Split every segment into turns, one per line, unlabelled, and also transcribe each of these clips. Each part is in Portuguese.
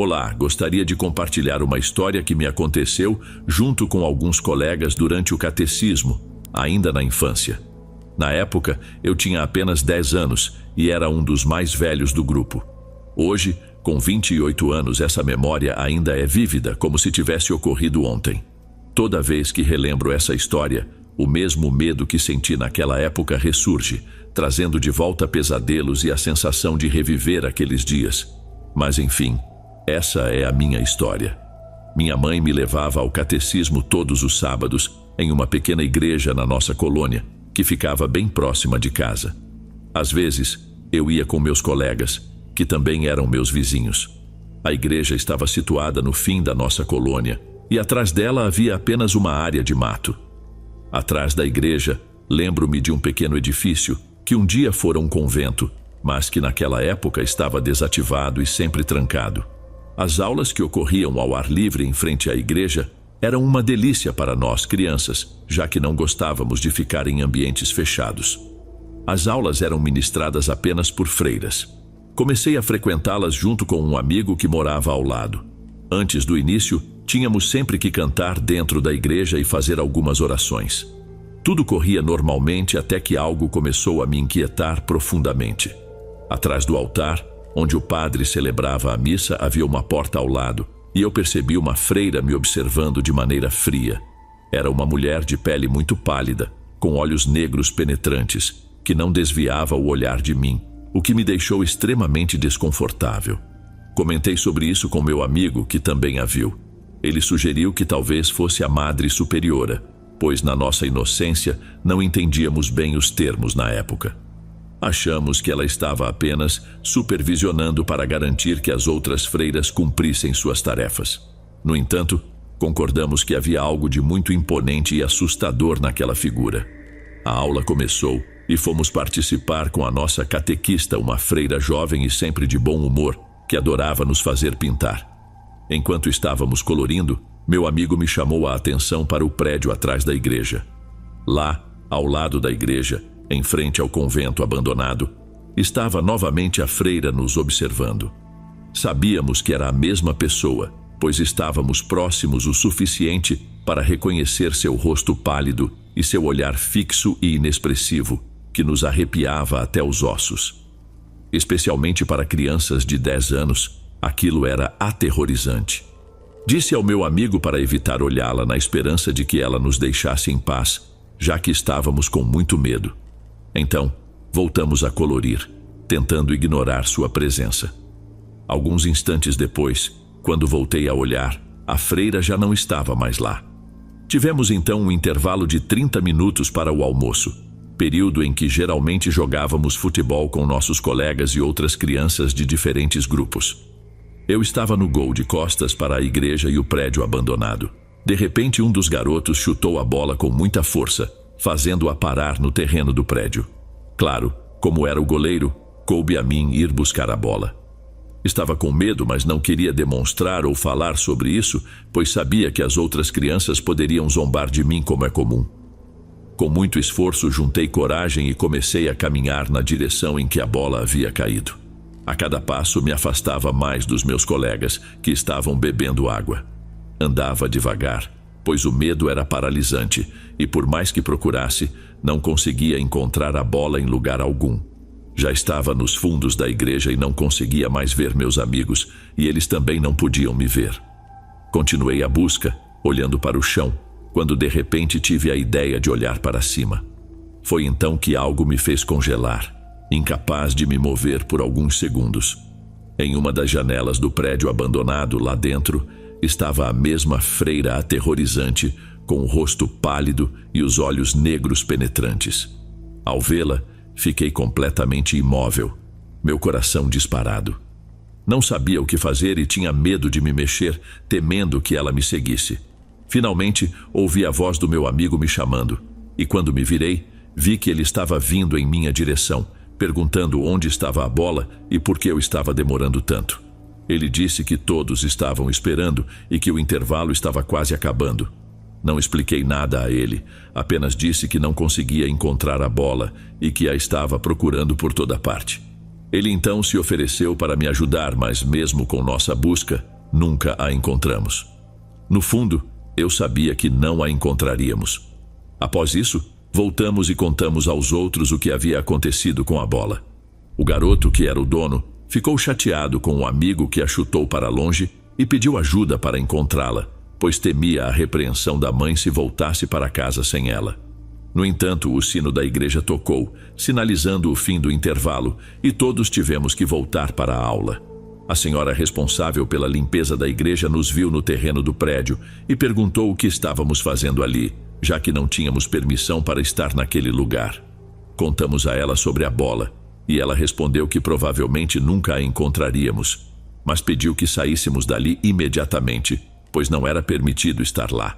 Olá, gostaria de compartilhar uma história que me aconteceu junto com alguns colegas durante o catecismo, ainda na infância. Na época, eu tinha apenas 10 anos e era um dos mais velhos do grupo. Hoje, com 28 anos, essa memória ainda é vívida, como se tivesse ocorrido ontem. Toda vez que relembro essa história, o mesmo medo que senti naquela época ressurge, trazendo de volta pesadelos e a sensação de reviver aqueles dias. Mas enfim, essa é a minha história. Minha mãe me levava ao catecismo todos os sábados, em uma pequena igreja na nossa colônia, que ficava bem próxima de casa. Às vezes, eu ia com meus colegas, que também eram meus vizinhos. A igreja estava situada no fim da nossa colônia, e atrás dela havia apenas uma área de mato. Atrás da igreja, lembro-me de um pequeno edifício, que um dia fora um convento, mas que naquela época estava desativado e sempre trancado. As aulas que ocorriam ao ar livre em frente à igreja eram uma delícia para nós crianças, já que não gostávamos de ficar em ambientes fechados. As aulas eram ministradas apenas por freiras. Comecei a frequentá-las junto com um amigo que morava ao lado. Antes do início, tínhamos sempre que cantar dentro da igreja e fazer algumas orações. Tudo corria normalmente até que algo começou a me inquietar profundamente. Atrás do altar, onde o padre celebrava a missa, havia uma porta ao lado, e eu percebi uma freira me observando de maneira fria. Era uma mulher de pele muito pálida, com olhos negros penetrantes, que não desviava o olhar de mim, o que me deixou extremamente desconfortável. Comentei sobre isso com meu amigo, que também a viu. Ele sugeriu que talvez fosse a Madre Superiora, pois na nossa inocência não entendíamos bem os termos na época. Achamos que ela estava apenas supervisionando para garantir que as outras freiras cumprissem suas tarefas. No entanto, concordamos que havia algo de muito imponente e assustador naquela figura. A aula começou e fomos participar com a nossa catequista, uma freira jovem e sempre de bom humor, que adorava nos fazer pintar. Enquanto estávamos colorindo, meu amigo me chamou a atenção para o prédio atrás da igreja. Lá, ao lado da igreja, em frente ao convento abandonado, estava novamente a freira nos observando. Sabíamos que era a mesma pessoa, pois estávamos próximos o suficiente para reconhecer seu rosto pálido e seu olhar fixo e inexpressivo, que nos arrepiava até os ossos. Especialmente para crianças de 10 anos, aquilo era aterrorizante. Disse ao meu amigo para evitar olhá-la na esperança de que ela nos deixasse em paz, já que estávamos com muito medo. Então, voltamos a colorir, tentando ignorar sua presença. Alguns instantes depois, quando voltei a olhar, a freira já não estava mais lá. Tivemos então um intervalo de 30 minutos para o almoço, período em que geralmente jogávamos futebol com nossos colegas e outras crianças de diferentes grupos. Eu estava no gol de costas para a igreja e o prédio abandonado. De repente, um dos garotos chutou a bola com muita força, fazendo-a parar no terreno do prédio. Claro, como era o goleiro, coube a mim ir buscar a bola. Estava com medo, mas não queria demonstrar ou falar sobre isso, pois sabia que as outras crianças poderiam zombar de mim, como é comum. Com muito esforço, juntei coragem e comecei a caminhar na direção em que a bola havia caído. A cada passo me afastava mais dos meus colegas, que estavam bebendo água. Andava devagar, pois o medo era paralisante, e por mais que procurasse, não conseguia encontrar a bola em lugar algum. Já estava nos fundos da igreja e não conseguia mais ver meus amigos, e eles também não podiam me ver. Continuei a busca, olhando para o chão, quando de repente tive a ideia de olhar para cima. Foi então que algo me fez congelar, incapaz de me mover por alguns segundos. Em uma das janelas do prédio abandonado, lá dentro, estava a mesma freira aterrorizante, com o rosto pálido e os olhos negros penetrantes. Ao vê-la, fiquei completamente imóvel, meu coração disparado. Não sabia o que fazer e tinha medo de me mexer, temendo que ela me seguisse. Finalmente, ouvi a voz do meu amigo me chamando, e quando me virei, vi que ele estava vindo em minha direção, perguntando onde estava a bola e por que eu estava demorando tanto. Ele disse que todos estavam esperando e que o intervalo estava quase acabando. Não expliquei nada a ele, apenas disse que não conseguia encontrar a bola e que a estava procurando por toda parte. Ele então se ofereceu para me ajudar, mas mesmo com nossa busca, nunca a encontramos. No fundo, eu sabia que não a encontraríamos. Após isso, voltamos e contamos aos outros o que havia acontecido com a bola. O garoto, que era o dono, ficou chateado com o amigo que a chutou para longe e pediu ajuda para encontrá-la, pois temia a repreensão da mãe se voltasse para casa sem ela. No entanto, o sino da igreja tocou, sinalizando o fim do intervalo, e todos tivemos que voltar para a aula. A senhora responsável pela limpeza da igreja nos viu no terreno do prédio e perguntou o que estávamos fazendo ali, já que não tínhamos permissão para estar naquele lugar. Contamos a ela sobre a bola, e ela respondeu que provavelmente nunca a encontraríamos, mas pediu que saíssemos dali imediatamente, pois não era permitido estar lá.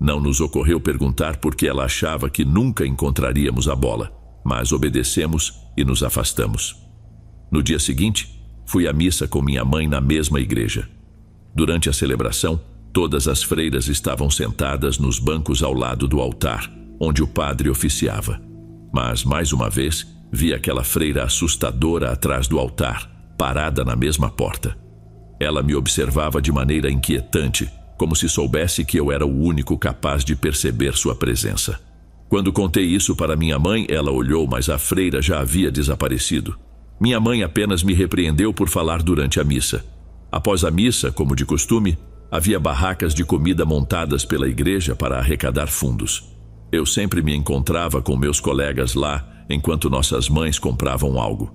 Não nos ocorreu perguntar por que ela achava que nunca encontraríamos a bola, mas obedecemos e nos afastamos. No dia seguinte, fui à missa com minha mãe na mesma igreja. Durante a celebração, todas as freiras estavam sentadas nos bancos ao lado do altar, onde o padre oficiava. Mas, mais uma vez, vi aquela freira assustadora atrás do altar, parada na mesma porta. Ela me observava de maneira inquietante, como se soubesse que eu era o único capaz de perceber sua presença. Quando contei isso para minha mãe, ela olhou, mas a freira já havia desaparecido. Minha mãe apenas me repreendeu por falar durante a missa. Após a missa, como de costume, havia barracas de comida montadas pela igreja para arrecadar fundos. Eu sempre me encontrava com meus colegas lá, enquanto nossas mães compravam algo.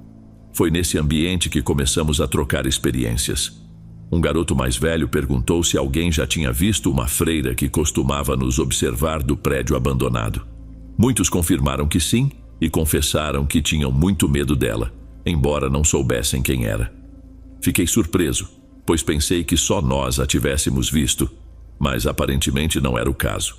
Foi nesse ambiente que começamos a trocar experiências. Um garoto mais velho perguntou se alguém já tinha visto uma freira que costumava nos observar do prédio abandonado. Muitos confirmaram que sim e confessaram que tinham muito medo dela, embora não soubessem quem era. Fiquei surpreso, pois pensei que só nós a tivéssemos visto, mas aparentemente não era o caso.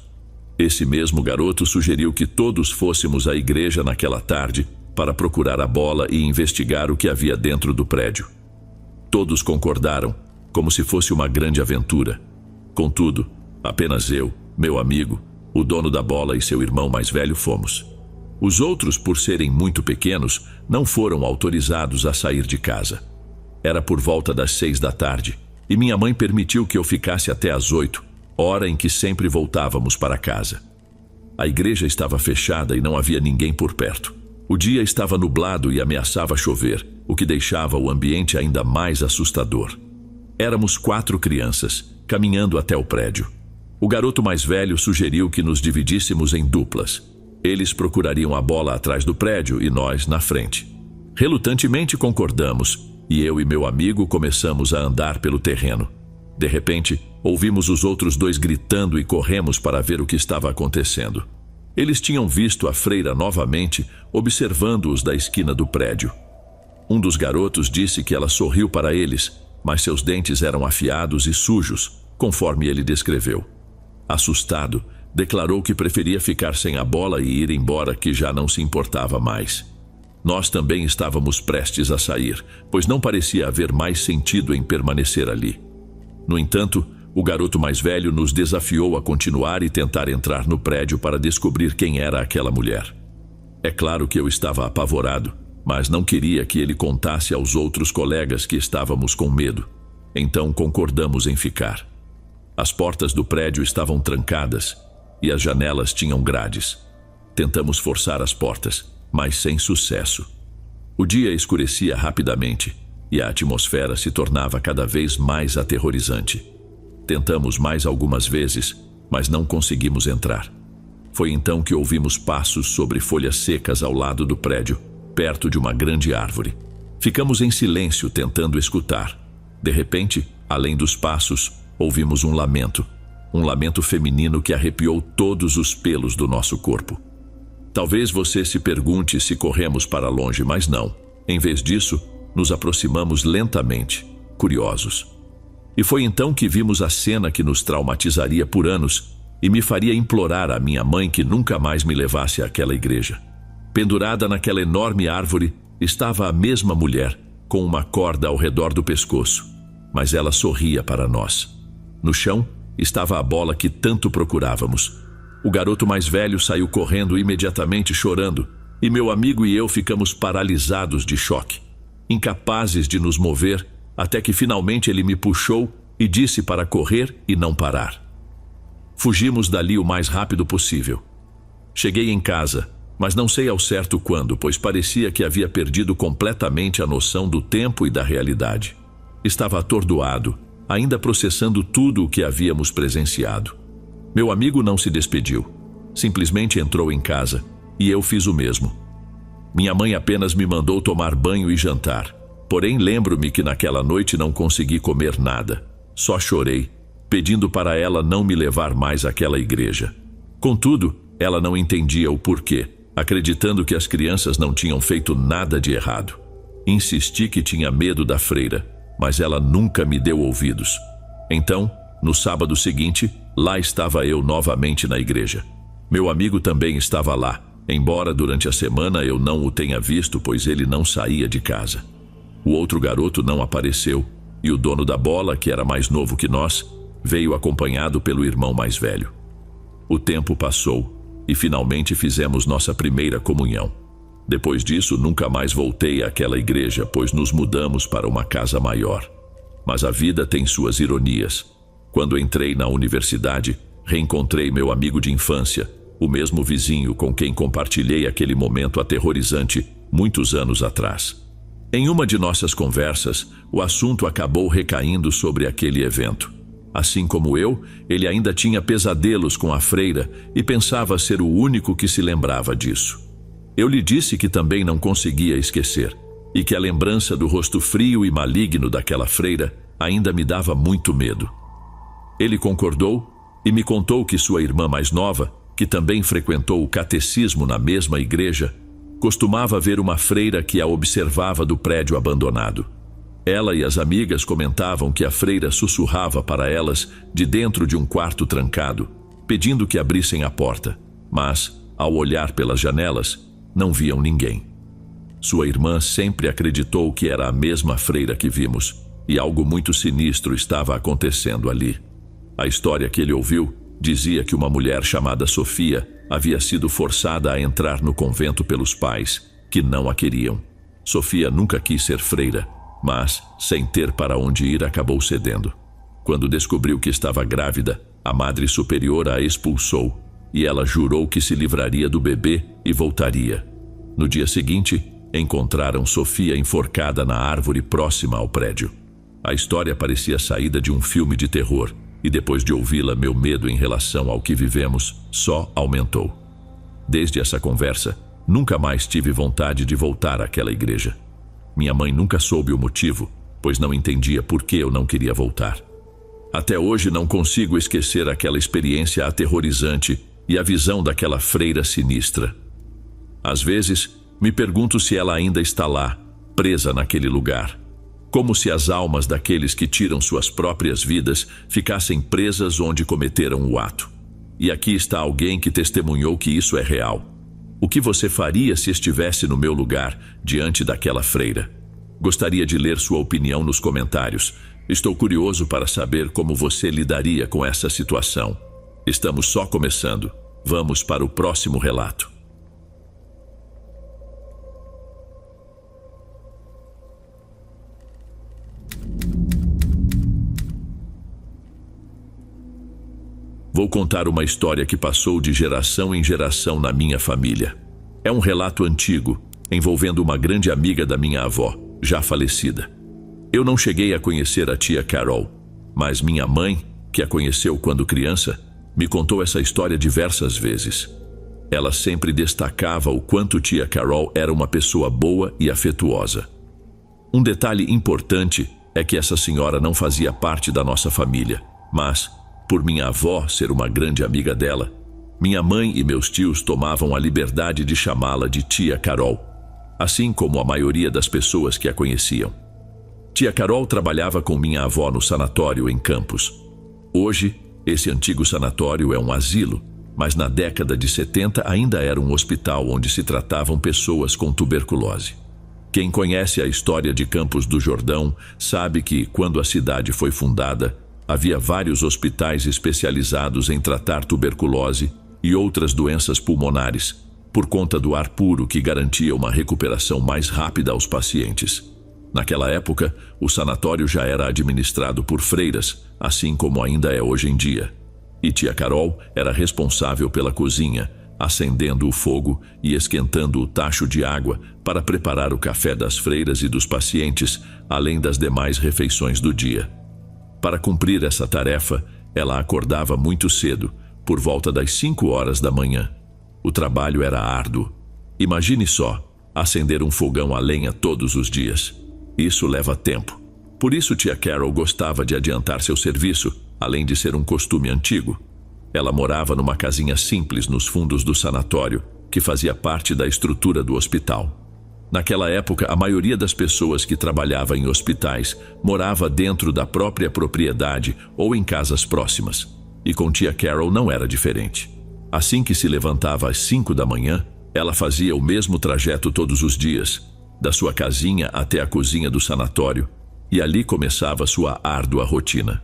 Esse mesmo garoto sugeriu que todos fôssemos à igreja naquela tarde para procurar a bola e investigar o que havia dentro do prédio. Todos concordaram, como se fosse uma grande aventura. Contudo, apenas eu, meu amigo, o dono da bola e seu irmão mais velho fomos. Os outros, por serem muito pequenos, não foram autorizados a sair de casa. Era por volta das 6 da tarde, e minha mãe permitiu que eu ficasse até às 8, hora em que sempre voltávamos para casa. A igreja estava fechada e não havia ninguém por perto. O dia estava nublado e ameaçava chover, o que deixava o ambiente ainda mais assustador. Éramos 4 crianças, caminhando até o prédio. O garoto mais velho sugeriu que nos dividíssemos em duplas. Eles procurariam a bola atrás do prédio e nós na frente. Relutantemente concordamos, e eu e meu amigo começamos a andar pelo terreno. De repente, ouvimos os outros 2 gritando e corremos para ver o que estava acontecendo. Eles tinham visto a freira novamente, observando-os da esquina do prédio. Um dos garotos disse que ela sorriu para eles, mas seus dentes eram afiados e sujos, conforme ele descreveu. Assustado, declarou que preferia ficar sem a bola e ir embora, que já não se importava mais. Nós também estávamos prestes a sair, pois não parecia haver mais sentido em permanecer ali. No entanto, o garoto mais velho nos desafiou a continuar e tentar entrar no prédio para descobrir quem era aquela mulher. É claro que eu estava apavorado, mas não queria que ele contasse aos outros colegas que estávamos com medo. Então concordamos em ficar. As portas do prédio estavam trancadas e as janelas tinham grades. Tentamos forçar as portas, mas sem sucesso. O dia escurecia rapidamente e a atmosfera se tornava cada vez mais aterrorizante. Tentamos mais algumas vezes, mas não conseguimos entrar. Foi então que ouvimos passos sobre folhas secas ao lado do prédio, perto de uma grande árvore. Ficamos em silêncio tentando escutar. De repente, além dos passos, ouvimos um lamento feminino que arrepiou todos os pelos do nosso corpo. Talvez você se pergunte se corremos para longe, mas não. Em vez disso, nos aproximamos lentamente, curiosos. E foi então que vimos a cena que nos traumatizaria por anos e me faria implorar à minha mãe que nunca mais me levasse àquela igreja. Pendurada naquela enorme árvore estava a mesma mulher, com uma corda ao redor do pescoço, mas ela sorria para nós. No chão estava a bola que tanto procurávamos. O garoto mais velho saiu correndo imediatamente chorando, e meu amigo e eu ficamos paralisados de choque, incapazes de nos mover, até que finalmente ele me puxou e disse para correr e não parar. Fugimos dali o mais rápido possível. Cheguei em casa, mas não sei ao certo quando, pois parecia que havia perdido completamente a noção do tempo e da realidade. Estava atordoado, ainda processando tudo o que havíamos presenciado. Meu amigo não se despediu. Simplesmente entrou em casa, e eu fiz o mesmo. Minha mãe apenas me mandou tomar banho e jantar. Porém, lembro-me que naquela noite não consegui comer nada. Só chorei, pedindo para ela não me levar mais àquela igreja. Contudo, ela não entendia o porquê, acreditando que as crianças não tinham feito nada de errado. Insisti que tinha medo da freira, mas ela nunca me deu ouvidos. Então, no sábado seguinte, lá estava eu novamente na igreja. Meu amigo também estava lá, embora durante a semana eu não o tenha visto, pois ele não saía de casa. O outro garoto não apareceu, e o dono da bola, que era mais novo que nós, veio acompanhado pelo irmão mais velho. O tempo passou, e finalmente fizemos nossa primeira comunhão. Depois disso, nunca mais voltei àquela igreja, pois nos mudamos para uma casa maior. Mas a vida tem suas ironias. Quando entrei na universidade, reencontrei meu amigo de infância, o mesmo vizinho com quem compartilhei aquele momento aterrorizante muitos anos atrás. Em uma de nossas conversas, o assunto acabou recaindo sobre aquele evento. Assim como eu, ele ainda tinha pesadelos com a freira e pensava ser o único que se lembrava disso. Eu lhe disse que também não conseguia esquecer, e que a lembrança do rosto frio e maligno daquela freira ainda me dava muito medo. Ele concordou e me contou que sua irmã mais nova, que também frequentou o catecismo na mesma igreja, costumava ver uma freira que a observava do prédio abandonado. Ela e as amigas comentavam que a freira sussurrava para elas de dentro de um quarto trancado, pedindo que abrissem a porta, mas, ao olhar pelas janelas, não viam ninguém. Sua irmã sempre acreditou que era a mesma freira que vimos, e algo muito sinistro estava acontecendo ali. A história que ele ouviu dizia que uma mulher chamada Sofia havia sido forçada a entrar no convento pelos pais, que não a queriam. Sofia nunca quis ser freira, mas, sem ter para onde ir, acabou cedendo. Quando descobriu que estava grávida, a Madre Superiora a expulsou, e ela jurou que se livraria do bebê e voltaria. No dia seguinte, encontraram Sofia enforcada na árvore próxima ao prédio. A história parecia saída de um filme de terror, e depois de ouvi-la, meu medo em relação ao que vivemos só aumentou. Desde essa conversa, nunca mais tive vontade de voltar àquela igreja. Minha mãe nunca soube o motivo, pois não entendia por que eu não queria voltar. Até hoje não consigo esquecer aquela experiência aterrorizante e a visão daquela freira sinistra. Às vezes, me pergunto se ela ainda está lá, presa naquele lugar. Como se as almas daqueles que tiram suas próprias vidas ficassem presas onde cometeram o ato. E aqui está alguém que testemunhou que isso é real. O que você faria se estivesse no meu lugar, diante daquela freira? Gostaria de ler sua opinião nos comentários. Estou curioso para saber como você lidaria com essa situação. Estamos só começando. Vamos para o próximo relato. Vou contar uma história que passou de geração em geração na minha família. É um relato antigo, envolvendo uma grande amiga da minha avó, já falecida. Eu não cheguei a conhecer a tia Carol, mas minha mãe, que a conheceu quando criança, me contou essa história diversas vezes. Ela sempre destacava o quanto tia Carol era uma pessoa boa e afetuosa. Um detalhe importante é que essa senhora não fazia parte da nossa família, mas, por minha avó ser uma grande amiga dela, minha mãe e meus tios tomavam a liberdade de chamá-la de tia Carol, assim como a maioria das pessoas que a conheciam. Tia Carol trabalhava com minha avó no sanatório em Campos. Hoje, esse antigo sanatório é um asilo, mas na década de 70 ainda era um hospital onde se tratavam pessoas com tuberculose. Quem conhece a história de Campos do Jordão sabe que, quando a cidade foi fundada, havia vários hospitais especializados em tratar tuberculose e outras doenças pulmonares, por conta do ar puro que garantia uma recuperação mais rápida aos pacientes. Naquela época, o sanatório já era administrado por freiras, assim como ainda é hoje em dia. E tia Carol era responsável pela cozinha, acendendo o fogo e esquentando o tacho de água para preparar o café das freiras e dos pacientes, além das demais refeições do dia. Para cumprir essa tarefa, ela acordava muito cedo, por volta das 5 horas da manhã. O trabalho era árduo. Imagine só, acender um fogão a lenha todos os dias. Isso leva tempo. Por isso tia Carol gostava de adiantar seu serviço, além de ser um costume antigo. Ela morava numa casinha simples nos fundos do sanatório, que fazia parte da estrutura do hospital. Naquela época, a maioria das pessoas que trabalhava em hospitais morava dentro da própria propriedade ou em casas próximas. E com tia Carol não era diferente. Assim que se levantava às 5 da manhã, ela fazia o mesmo trajeto todos os dias, da sua casinha até a cozinha do sanatório, e ali começava sua árdua rotina.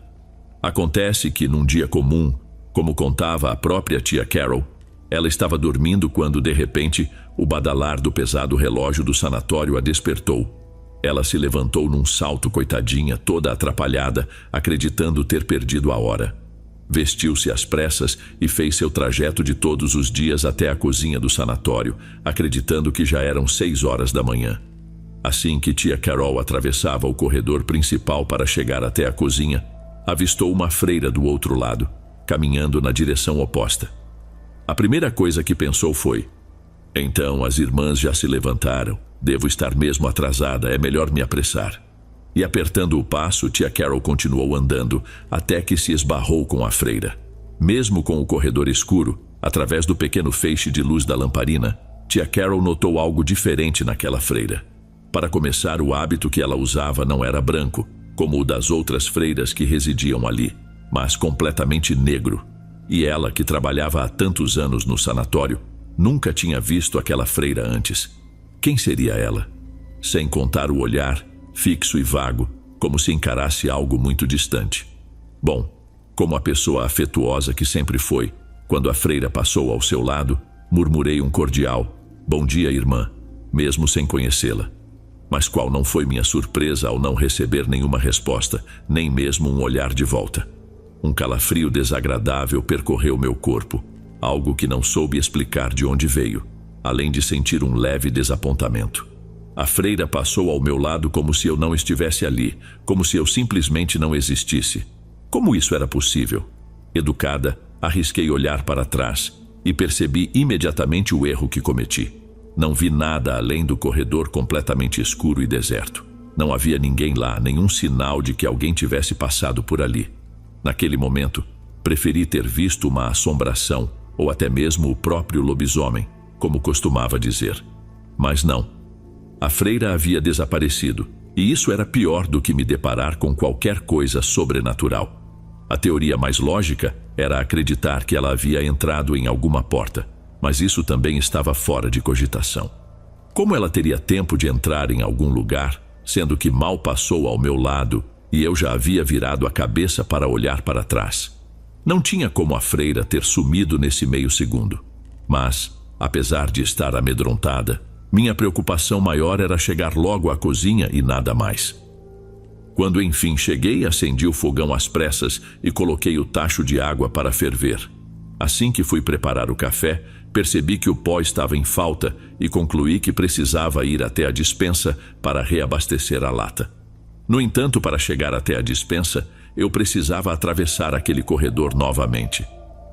Acontece que num dia comum, como contava a própria tia Carol, ela estava dormindo quando, de repente, o badalar do pesado relógio do sanatório a despertou. Ela se levantou num salto, coitadinha, toda atrapalhada, acreditando ter perdido a hora. Vestiu-se às pressas e fez seu trajeto de todos os dias até a cozinha do sanatório, acreditando que já eram 6 horas da manhã. Assim que tia Carol atravessava o corredor principal para chegar até a cozinha, avistou uma freira do outro lado, caminhando na direção oposta. A primeira coisa que pensou foi: então as irmãs já se levantaram, devo estar mesmo atrasada, é melhor me apressar. E apertando o passo, tia Carol continuou andando até que se esbarrou com a freira. Mesmo com o corredor escuro, através do pequeno feixe de luz da lamparina, tia Carol notou algo diferente naquela freira. Para começar, o hábito que ela usava não era branco, como o das outras freiras que residiam ali, mas completamente negro. E ela, que trabalhava há tantos anos no sanatório, nunca tinha visto aquela freira antes. Quem seria ela? Sem contar o olhar, fixo e vago, como se encarasse algo muito distante. Bom, como a pessoa afetuosa que sempre foi, quando a freira passou ao seu lado, murmurei um cordial: "Bom dia, irmã", mesmo sem conhecê-la. Mas qual não foi minha surpresa ao não receber nenhuma resposta, nem mesmo um olhar de volta. Um calafrio desagradável percorreu meu corpo, algo que não soube explicar de onde veio, além de sentir um leve desapontamento. A freira passou ao meu lado como se eu não estivesse ali, como se eu simplesmente não existisse. Como isso era possível? Educada, arrisquei olhar para trás e percebi imediatamente o erro que cometi. Não vi nada além do corredor completamente escuro e deserto. Não havia ninguém lá, nenhum sinal de que alguém tivesse passado por ali. Naquele momento, preferi ter visto uma assombração, ou até mesmo o próprio lobisomem, como costumava dizer. Mas não. A freira havia desaparecido, e isso era pior do que me deparar com qualquer coisa sobrenatural. A teoria mais lógica era acreditar que ela havia entrado em alguma porta, mas isso também estava fora de cogitação. Como ela teria tempo de entrar em algum lugar, sendo que mal passou ao meu lado e eu já havia virado a cabeça para olhar para trás? Não tinha como a freira ter sumido nesse meio segundo. Mas, apesar de estar amedrontada, minha preocupação maior era chegar logo à cozinha e nada mais. Quando enfim cheguei, acendi o fogão às pressas e coloquei o tacho de água para ferver. Assim que fui preparar o café, percebi que o pó estava em falta e concluí que precisava ir até a despensa para reabastecer a lata. No entanto, para chegar até a despensa, eu precisava atravessar aquele corredor novamente.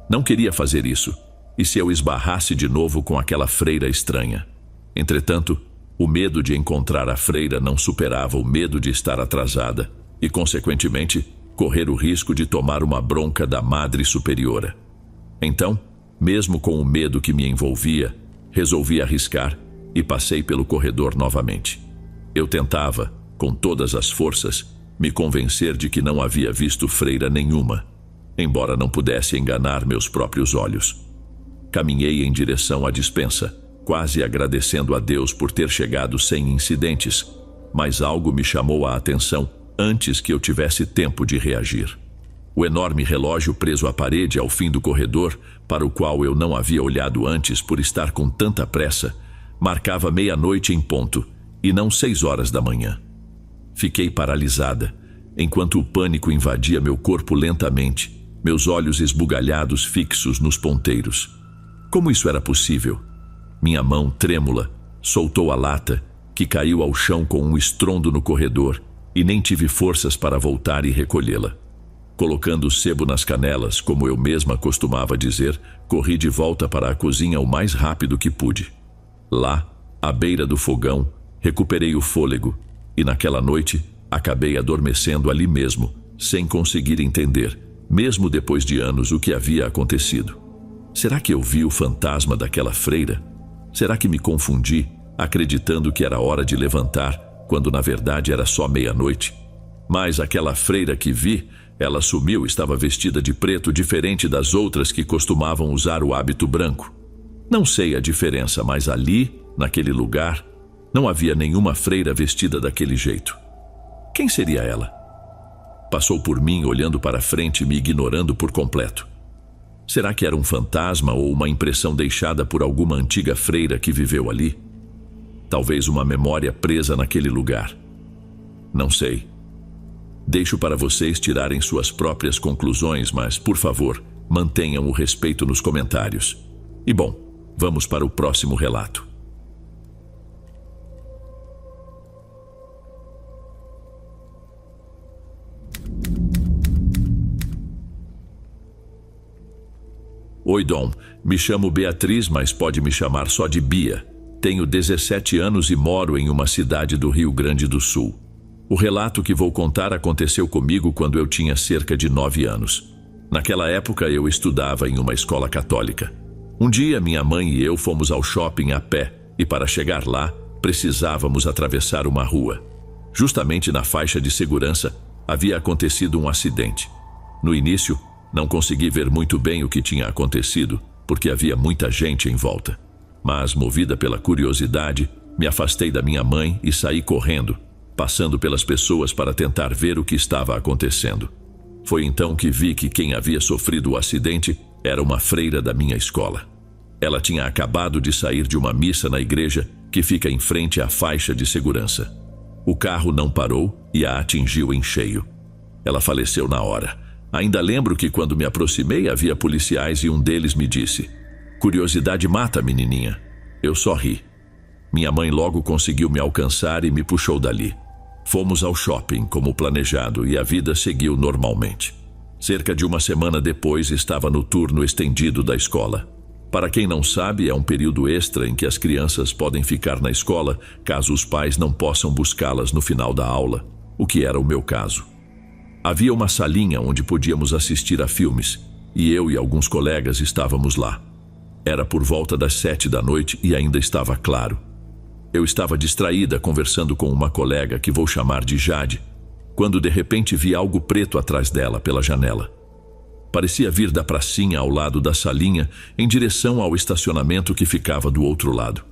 Não queria fazer isso. E se eu esbarrasse de novo com aquela freira estranha? Entretanto, o medo de encontrar a freira não superava o medo de estar atrasada e, consequentemente, correr o risco de tomar uma bronca da Madre Superiora. Então, mesmo com o medo que me envolvia, resolvi arriscar e passei pelo corredor novamente. Eu tentava, com todas as forças, me convencer de que não havia visto freira nenhuma, embora não pudesse enganar meus próprios olhos. Caminhei em direção à despensa, quase agradecendo a Deus por ter chegado sem incidentes, mas algo me chamou a atenção antes que eu tivesse tempo de reagir. O enorme relógio preso à parede ao fim do corredor, para o qual eu não havia olhado antes por estar com tanta pressa, marcava 00:30 em ponto, e não 6 horas da manhã. Fiquei paralisada, enquanto o pânico invadia meu corpo lentamente, meus olhos esbugalhados fixos nos ponteiros. Como isso era possível? Minha mão, trêmula, soltou a lata, que caiu ao chão com um estrondo no corredor, e nem tive forças para voltar e recolhê-la. Colocando o sebo nas canelas, como eu mesma costumava dizer, corri de volta para a cozinha o mais rápido que pude. Lá, à beira do fogão, recuperei o fôlego, e naquela noite, acabei adormecendo ali mesmo, sem conseguir entender, mesmo depois de anos, o que havia acontecido. Será que eu vi o fantasma daquela freira? Será que me confundi, acreditando que era hora de levantar, quando na verdade era só meia-noite? Mas aquela freira que vi, ela sumiu, estava vestida de preto, diferente das outras que costumavam usar o hábito branco. Não sei a diferença, mas ali, naquele lugar, não havia nenhuma freira vestida daquele jeito. Quem seria ela? Passou por mim olhando para frente, me ignorando por completo. Será que era um fantasma ou uma impressão deixada por alguma antiga freira que viveu ali? Talvez uma memória presa naquele lugar. Não sei. Deixo para vocês tirarem suas próprias conclusões, mas, por favor, mantenham o respeito nos comentários. E bom, vamos para o próximo relato. Oi, Dom. Me chamo Beatriz, mas pode me chamar só de Bia. Tenho 17 anos e moro em uma cidade do Rio Grande do Sul. O relato que vou contar aconteceu comigo quando eu tinha cerca de 9 anos. Naquela época eu estudava em uma escola católica. Um dia minha mãe e eu fomos ao shopping a pé e para chegar lá precisávamos atravessar uma rua. Justamente na faixa de segurança havia acontecido um acidente. No início não consegui ver muito bem o que tinha acontecido porque havia muita gente em volta. Mas movida pela curiosidade, me afastei da minha mãe e saí correndo, passando pelas pessoas para tentar ver o que estava acontecendo. Foi então que vi que quem havia sofrido o acidente era uma freira da minha escola. Ela tinha acabado de sair de uma missa na igreja que fica em frente à faixa de segurança. O carro não parou e a atingiu em cheio. Ela faleceu na hora. Ainda lembro que quando me aproximei havia policiais e um deles me disse: "Curiosidade mata, menininha." Eu só ri. Minha mãe logo conseguiu me alcançar e me puxou dali. Fomos ao shopping, como planejado, e a vida seguiu normalmente. Cerca de uma semana depois, estava no turno estendido da escola. Para quem não sabe, é um período extra em que as crianças podem ficar na escola caso os pais não possam buscá-las no final da aula, o que era o meu caso. Havia uma salinha onde podíamos assistir a filmes, e eu e alguns colegas estávamos lá. Era por volta das 7 da noite e ainda estava claro. Eu estava distraída conversando com uma colega que vou chamar de Jade, quando de repente vi algo preto atrás dela pela janela. Parecia vir da pracinha ao lado da salinha em direção ao estacionamento que ficava do outro lado.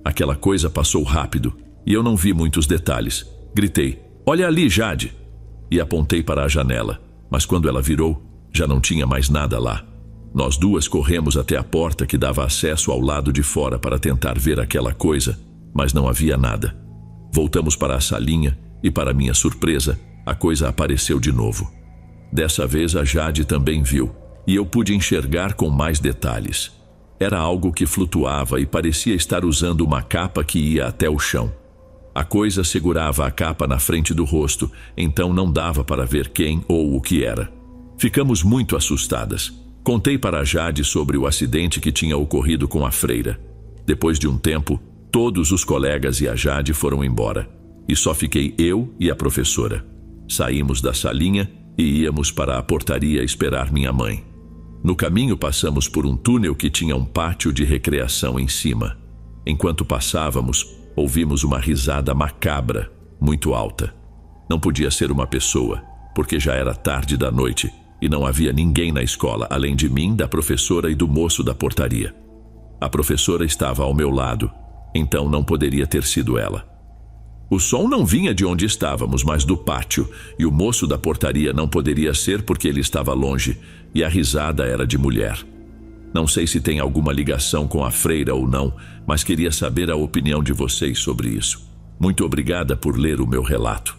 Aquela coisa passou rápido e eu não vi muitos detalhes. Gritei: "Olha ali, Jade!" E apontei para a janela, mas quando ela virou, já não tinha mais nada lá. Nós duas corremos até a porta que dava acesso ao lado de fora para tentar ver aquela coisa, mas não havia nada. Voltamos para a salinha e, para minha surpresa, a coisa apareceu de novo. Dessa vez a Jade também viu, e eu pude enxergar com mais detalhes. Era algo que flutuava e parecia estar usando uma capa que ia até o chão. A coisa segurava a capa na frente do rosto, então não dava para ver quem ou o que era. Ficamos muito assustadas. Contei para a Jade sobre o acidente que tinha ocorrido com a freira. Depois de um tempo, todos os colegas e a Jade foram embora, e só fiquei eu e a professora. Saímos da salinha e íamos para a portaria esperar minha mãe. No caminho passamos por um túnel que tinha um pátio de recreação em cima. Enquanto passávamos, ouvimos uma risada macabra, muito alta. Não podia ser uma pessoa, porque já era tarde da noite e não havia ninguém na escola, além de mim, da professora e do moço da portaria. A professora estava ao meu lado, então não poderia ter sido ela. O som não vinha de onde estávamos, mas do pátio, e o moço da portaria não poderia ser porque ele estava longe, e a risada era de mulher. Não sei se tem alguma ligação com a freira ou não, mas queria saber a opinião de vocês sobre isso. Muito obrigada por ler o meu relato.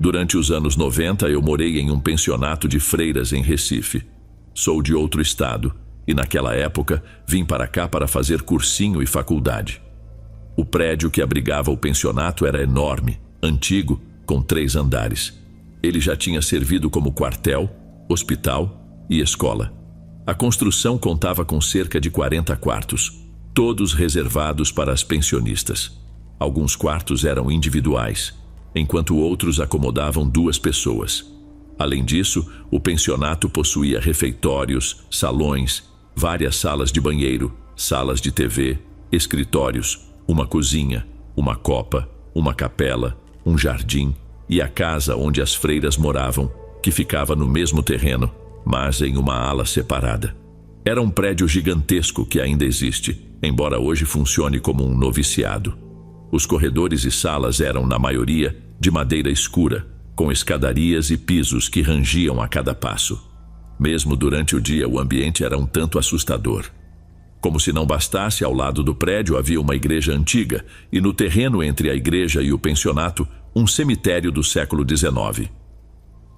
Durante os anos 90, eu morei em um pensionato de freiras em Recife. Sou de outro estado e, naquela época, vim para cá para fazer cursinho e faculdade. O prédio que abrigava o pensionato era enorme, antigo, com 3 andares. Ele já tinha servido como quartel, hospital e escola. A construção contava com cerca de 40 quartos, todos reservados para as pensionistas. Alguns quartos eram individuais, enquanto outros acomodavam 2 pessoas. Além disso, o pensionato possuía refeitórios, salões, várias salas de banheiro, salas de TV, escritórios, uma cozinha, uma copa, uma capela, um jardim e a casa onde as freiras moravam, que ficava no mesmo terreno, mas em uma ala separada. Era um prédio gigantesco que ainda existe, embora hoje funcione como um noviciado. Os corredores e salas eram, na maioria, de madeira escura, com escadarias e pisos que rangiam a cada passo. Mesmo durante o dia, o ambiente era um tanto assustador. Como se não bastasse, ao lado do prédio havia uma igreja antiga e no terreno entre a igreja e o pensionato, um cemitério do século XIX.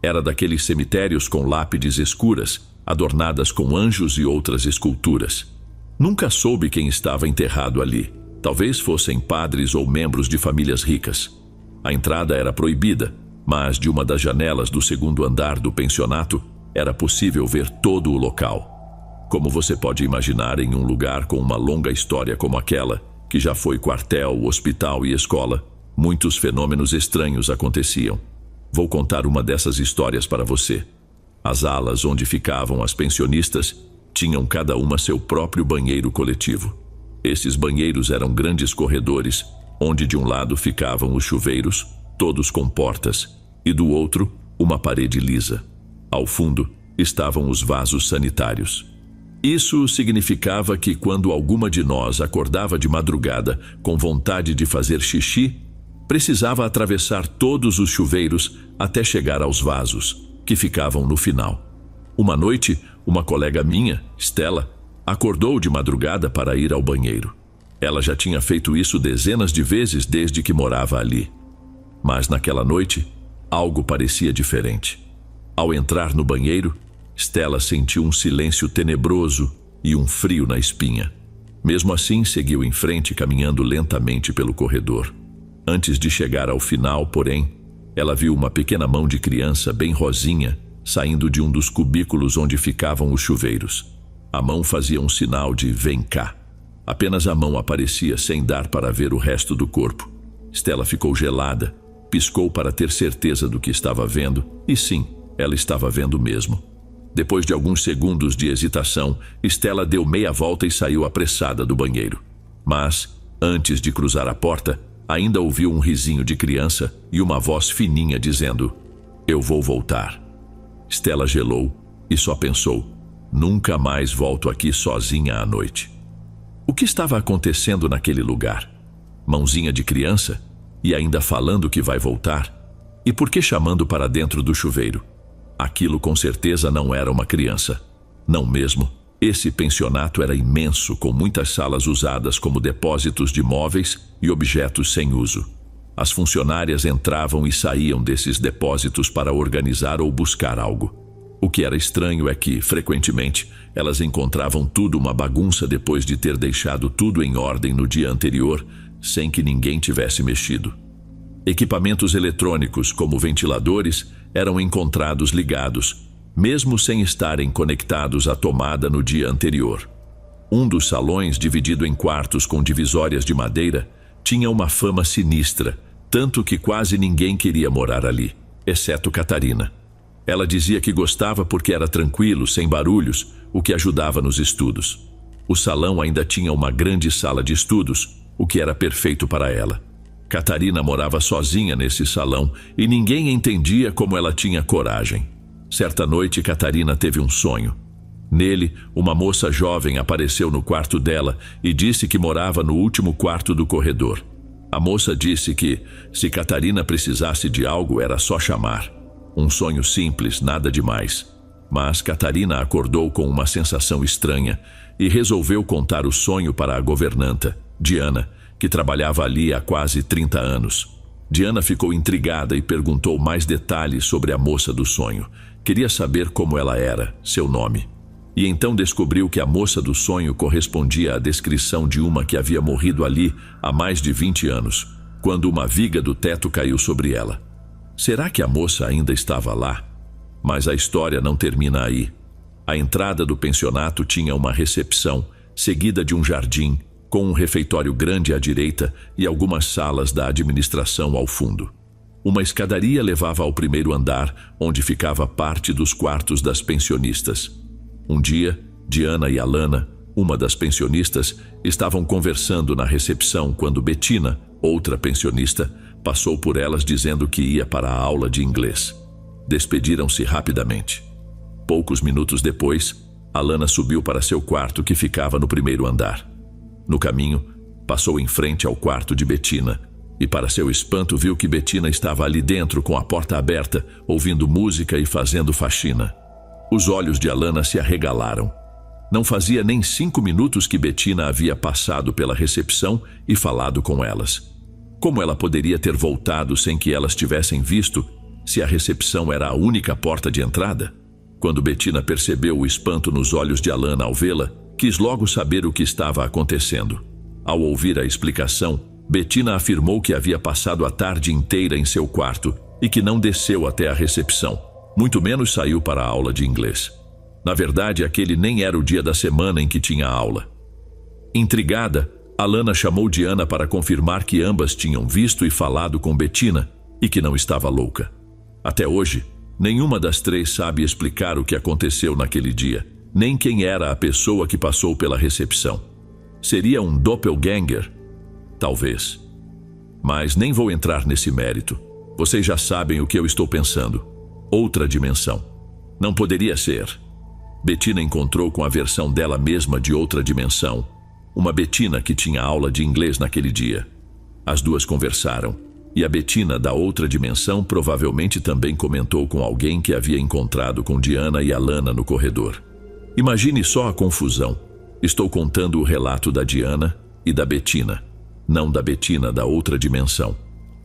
Era daqueles cemitérios com lápides escuras, adornadas com anjos e outras esculturas. Nunca soube quem estava enterrado ali. Talvez fossem padres ou membros de famílias ricas. A entrada era proibida, mas de uma das janelas do 2º andar do pensionato era possível ver todo o local. Como você pode imaginar, em um lugar com uma longa história como aquela, que já foi quartel, hospital e escola, muitos fenômenos estranhos aconteciam. Vou contar uma dessas histórias para você. As alas onde ficavam as pensionistas tinham cada uma seu próprio banheiro coletivo. Esses banheiros eram grandes corredores, onde de um lado ficavam os chuveiros, todos com portas, e do outro, uma parede lisa. Ao fundo, estavam os vasos sanitários. Isso significava que quando alguma de nós acordava de madrugada com vontade de fazer xixi, precisava atravessar todos os chuveiros até chegar aos vasos, que ficavam no final. Uma noite, uma colega minha, Stella, acordou de madrugada para ir ao banheiro. Ela já tinha feito isso dezenas de vezes desde que morava ali. Mas naquela noite, algo parecia diferente. Ao entrar no banheiro, Stella sentiu um silêncio tenebroso e um frio na espinha. Mesmo assim, seguiu em frente, caminhando lentamente pelo corredor. Antes de chegar ao final, porém, ela viu uma pequena mão de criança bem rosinha saindo de um dos cubículos onde ficavam os chuveiros. A mão fazia um sinal de "vem cá". Apenas a mão aparecia sem dar para ver o resto do corpo. Stella ficou gelada, piscou para ter certeza do que estava vendo, e sim, ela estava vendo mesmo. Depois de alguns segundos de hesitação, Stella deu meia volta e saiu apressada do banheiro. Mas, antes de cruzar a porta, ainda ouviu um risinho de criança e uma voz fininha dizendo: "Eu vou voltar". Stella gelou e só pensou: "Nunca mais volto aqui sozinha à noite". O que estava acontecendo naquele lugar? Mãozinha de criança? E ainda falando que vai voltar? E por que chamando para dentro do chuveiro? Aquilo com certeza não era uma criança. Não mesmo. Esse pensionato era imenso, com muitas salas usadas como depósitos de móveis e objetos sem uso. As funcionárias entravam e saíam desses depósitos para organizar ou buscar algo. O que era estranho é que, frequentemente, elas encontravam tudo uma bagunça depois de ter deixado tudo em ordem no dia anterior, sem que ninguém tivesse mexido. Equipamentos eletrônicos, como ventiladores, eram encontrados ligados, mesmo sem estarem conectados à tomada no dia anterior. Um dos salões, dividido em quartos com divisórias de madeira, tinha uma fama sinistra, tanto que quase ninguém queria morar ali, exceto Catarina. Ela dizia que gostava porque era tranquilo, sem barulhos, o que ajudava nos estudos. O salão ainda tinha uma grande sala de estudos, o que era perfeito para ela. Catarina morava sozinha nesse salão e ninguém entendia como ela tinha coragem. Certa noite, Catarina teve um sonho. Nele, uma moça jovem apareceu no quarto dela e disse que morava no último quarto do corredor. A moça disse que, se Catarina precisasse de algo, era só chamar. Um sonho simples, nada demais. Mas Catarina acordou com uma sensação estranha e resolveu contar o sonho para a governanta, Diana, que trabalhava ali há quase 30 anos. Diana ficou intrigada e perguntou mais detalhes sobre a moça do sonho. Queria saber como ela era, seu nome. E então descobriu que a moça do sonho correspondia à descrição de uma que havia morrido ali há mais de 20 anos, quando uma viga do teto caiu sobre ela. Será que a moça ainda estava lá? Mas a história não termina aí. A entrada do pensionato tinha uma recepção, seguida de um jardim, com um refeitório grande à direita e algumas salas da administração ao fundo. Uma escadaria levava ao primeiro andar, onde ficava parte dos quartos das pensionistas. Um dia, Diana e Alana, uma das pensionistas, estavam conversando na recepção quando Bettina, outra pensionista, passou por elas dizendo que ia para a aula de inglês. Despediram-se rapidamente. Poucos minutos depois, Alana subiu para seu quarto, que ficava no primeiro andar. No caminho, passou em frente ao quarto de Bettina e, para seu espanto, viu que Bettina estava ali dentro com a porta aberta, ouvindo música e fazendo faxina. Os olhos de Alana se arregalaram. Não fazia nem 5 minutos que Bettina havia passado pela recepção e falado com elas. Como ela poderia ter voltado sem que elas tivessem visto, se a recepção era a única porta de entrada? Quando Bettina percebeu o espanto nos olhos de Alana ao vê-la, quis logo saber o que estava acontecendo. Ao ouvir a explicação, Bettina afirmou que havia passado a tarde inteira em seu quarto e que não desceu até a recepção, muito menos saiu para a aula de inglês. Na verdade, aquele nem era o dia da semana em que tinha aula. Intrigada, Alana chamou Diana para confirmar que ambas tinham visto e falado com Bettina e que não estava louca. Até hoje, nenhuma das três sabe explicar o que aconteceu naquele dia, nem quem era a pessoa que passou pela recepção. Seria um doppelganger? Talvez. Mas nem vou entrar nesse mérito. Vocês já sabem o que eu estou pensando. Outra dimensão. Não poderia ser. Bettina encontrou com a versão dela mesma de outra dimensão. Uma Bettina que tinha aula de inglês naquele dia. As duas conversaram, e a Bettina da outra dimensão provavelmente também comentou com alguém que havia encontrado com Diana e Alana no corredor. Imagine só a confusão. Estou contando o relato da Diana e da Bettina, não da Bettina da outra dimensão.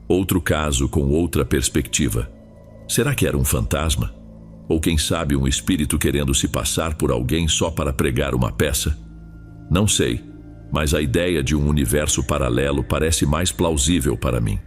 Outro caso com outra perspectiva. Será que era um fantasma? Ou quem sabe um espírito querendo se passar por alguém só para pregar uma peça? Não sei, mas a ideia de um universo paralelo parece mais plausível para mim.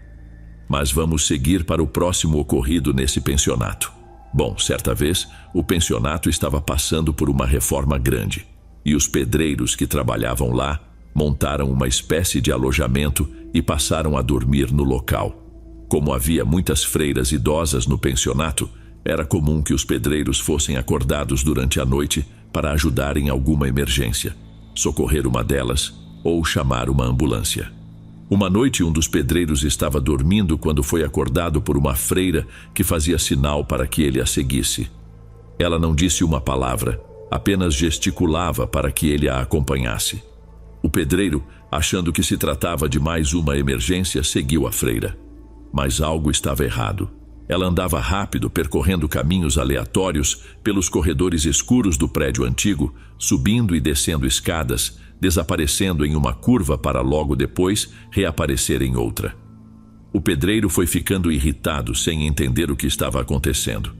Mas vamos seguir para o próximo ocorrido nesse pensionato. Bom, certa vez, o pensionato estava passando por uma reforma grande, e os pedreiros que trabalhavam lá montaram uma espécie de alojamento e passaram a dormir no local. Como havia muitas freiras idosas no pensionato, era comum que os pedreiros fossem acordados durante a noite para ajudar em alguma emergência, socorrer uma delas ou chamar uma ambulância. Uma noite, um dos pedreiros estava dormindo quando foi acordado por uma freira que fazia sinal para que ele a seguisse. Ela não disse uma palavra, apenas gesticulava para que ele a acompanhasse. O pedreiro, achando que se tratava de mais uma emergência, seguiu a freira. Mas algo estava errado. Ela andava rápido, percorrendo caminhos aleatórios pelos corredores escuros do prédio antigo, subindo e descendo escadas, desaparecendo em uma curva para logo depois reaparecer em outra. O pedreiro foi ficando irritado sem entender o que estava acontecendo.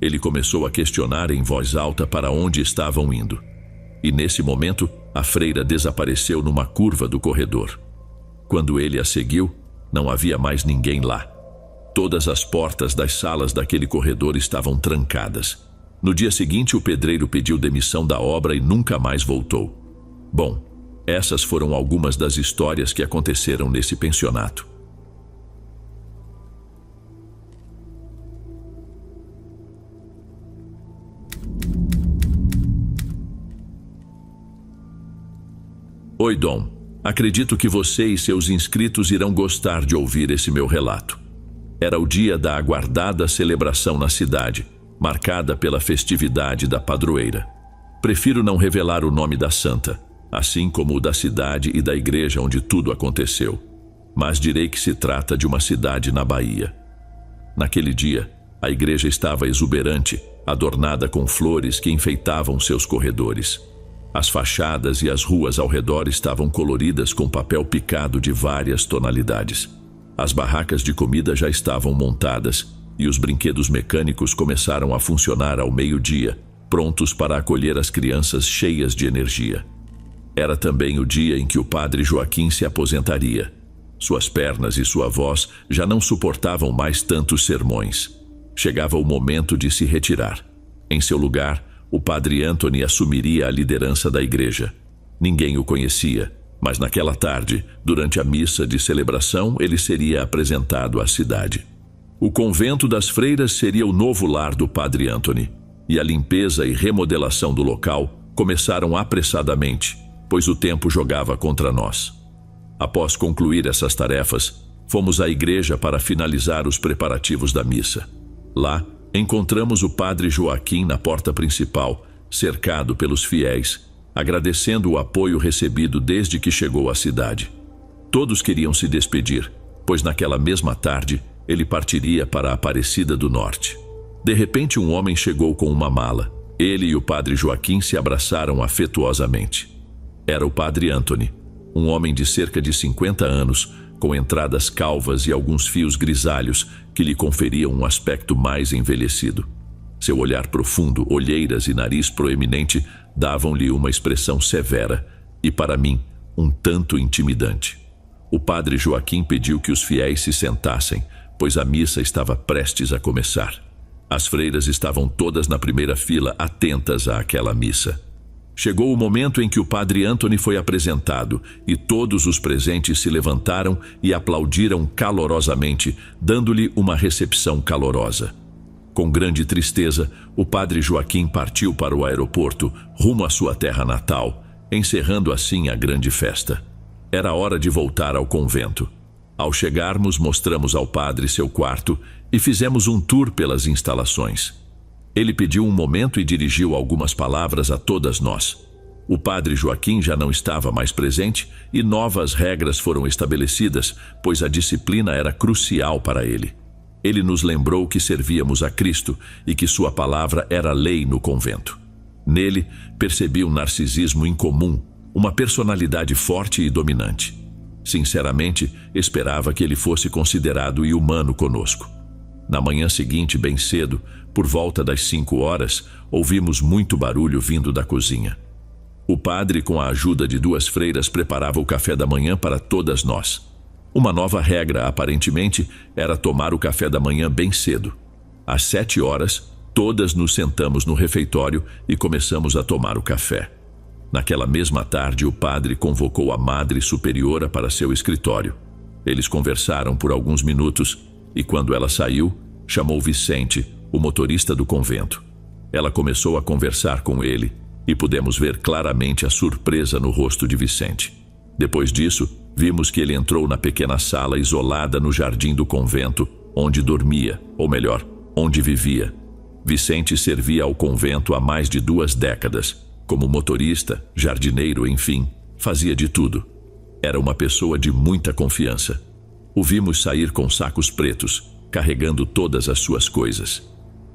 Ele começou a questionar em voz alta para onde estavam indo. E nesse momento, a freira desapareceu numa curva do corredor. Quando ele a seguiu, não havia mais ninguém lá. Todas as portas das salas daquele corredor estavam trancadas. No dia seguinte, o pedreiro pediu demissão da obra e nunca mais voltou. Bom, essas foram algumas das histórias que aconteceram nesse pensionato. Oi, Dom. Acredito que você e seus inscritos irão gostar de ouvir esse meu relato. Era o dia da aguardada celebração na cidade, marcada pela festividade da padroeira. Prefiro não revelar o nome da santa, assim como o da cidade e da igreja onde tudo aconteceu, mas direi que se trata de uma cidade na Bahia. Naquele dia, a igreja estava exuberante, adornada com flores que enfeitavam seus corredores. As fachadas e as ruas ao redor estavam coloridas com papel picado de várias tonalidades. As barracas de comida já estavam montadas e os brinquedos mecânicos começaram a funcionar ao meio-dia, prontos para acolher as crianças cheias de energia. Era também o dia em que o padre Joaquim se aposentaria. Suas pernas e sua voz já não suportavam mais tantos sermões. Chegava o momento de se retirar. Em seu lugar, o padre Anthony assumiria a liderança da igreja. Ninguém o conhecia, mas naquela tarde, durante a missa de celebração, ele seria apresentado à cidade. O convento das freiras seria o novo lar do padre Anthony, e a limpeza e remodelação do local começaram apressadamente, pois o tempo jogava contra nós. Após concluir essas tarefas, fomos à igreja para finalizar os preparativos da missa. Lá, encontramos o padre Joaquim na porta principal, cercado pelos fiéis, agradecendo o apoio recebido desde que chegou à cidade. Todos queriam se despedir, pois naquela mesma tarde ele partiria para a Aparecida do Norte. De repente, um homem chegou com uma mala. Ele e o padre Joaquim se abraçaram afetuosamente. Era o padre Anthony, um homem de cerca de 50 anos, com entradas calvas e alguns fios grisalhos que lhe conferiam um aspecto mais envelhecido. Seu olhar profundo, olheiras e nariz proeminente davam-lhe uma expressão severa e, para mim, um tanto intimidante. O padre Joaquim pediu que os fiéis se sentassem, pois a missa estava prestes a começar. As freiras estavam todas na primeira fila, atentas àquela missa. Chegou o momento em que o padre Anthony foi apresentado e todos os presentes se levantaram e aplaudiram calorosamente, dando-lhe uma recepção calorosa. Com grande tristeza, o padre Joaquim partiu para o aeroporto, rumo à sua terra natal, encerrando assim a grande festa. Era hora de voltar ao convento. Ao chegarmos, mostramos ao padre seu quarto e fizemos um tour pelas instalações. Ele pediu um momento e dirigiu algumas palavras a todas nós. O padre Joaquim já não estava mais presente e novas regras foram estabelecidas, pois a disciplina era crucial para ele. Ele nos lembrou que servíamos a Cristo e que sua palavra era lei no convento. Nele, percebi um narcisismo incomum, uma personalidade forte e dominante. Sinceramente, esperava que ele fosse considerado humano conosco. Na manhã seguinte, bem cedo, por volta das 5 horas, ouvimos muito barulho vindo da cozinha. O padre, com a ajuda de 2 freiras, preparava o café da manhã para todas nós. Uma nova regra, aparentemente, era tomar o café da manhã bem cedo. Às 7 horas, todas nos sentamos no refeitório e começamos a tomar o café. Naquela mesma tarde, o padre convocou a Madre Superiora para seu escritório. Eles conversaram por alguns minutos e, quando ela saiu, chamou Vicente, o motorista do convento. Ela começou a conversar com ele e pudemos ver claramente a surpresa no rosto de Vicente. Depois disso, vimos que ele entrou na pequena sala isolada no jardim do convento, onde dormia, ou melhor, onde vivia. Vicente servia ao convento há mais de 2 décadas. Como motorista, jardineiro, enfim, fazia de tudo. Era uma pessoa de muita confiança. O vimos sair com sacos pretos, carregando todas as suas coisas.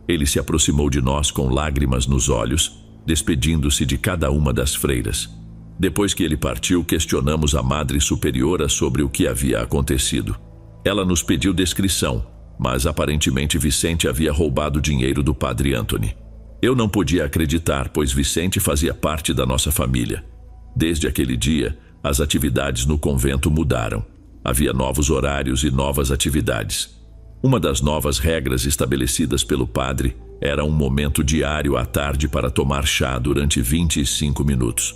Ele se aproximou de nós com lágrimas nos olhos, despedindo-se de cada uma das freiras. Depois que ele partiu, questionamos a Madre Superiora sobre o que havia acontecido. Ela nos pediu descrição, mas aparentemente Vicente havia roubado dinheiro do padre Anthony. Eu não podia acreditar, pois Vicente fazia parte da nossa família. Desde aquele dia, as atividades no convento mudaram. Havia novos horários e novas atividades. Uma das novas regras estabelecidas pelo padre era um momento diário à tarde para tomar chá durante 25 minutos.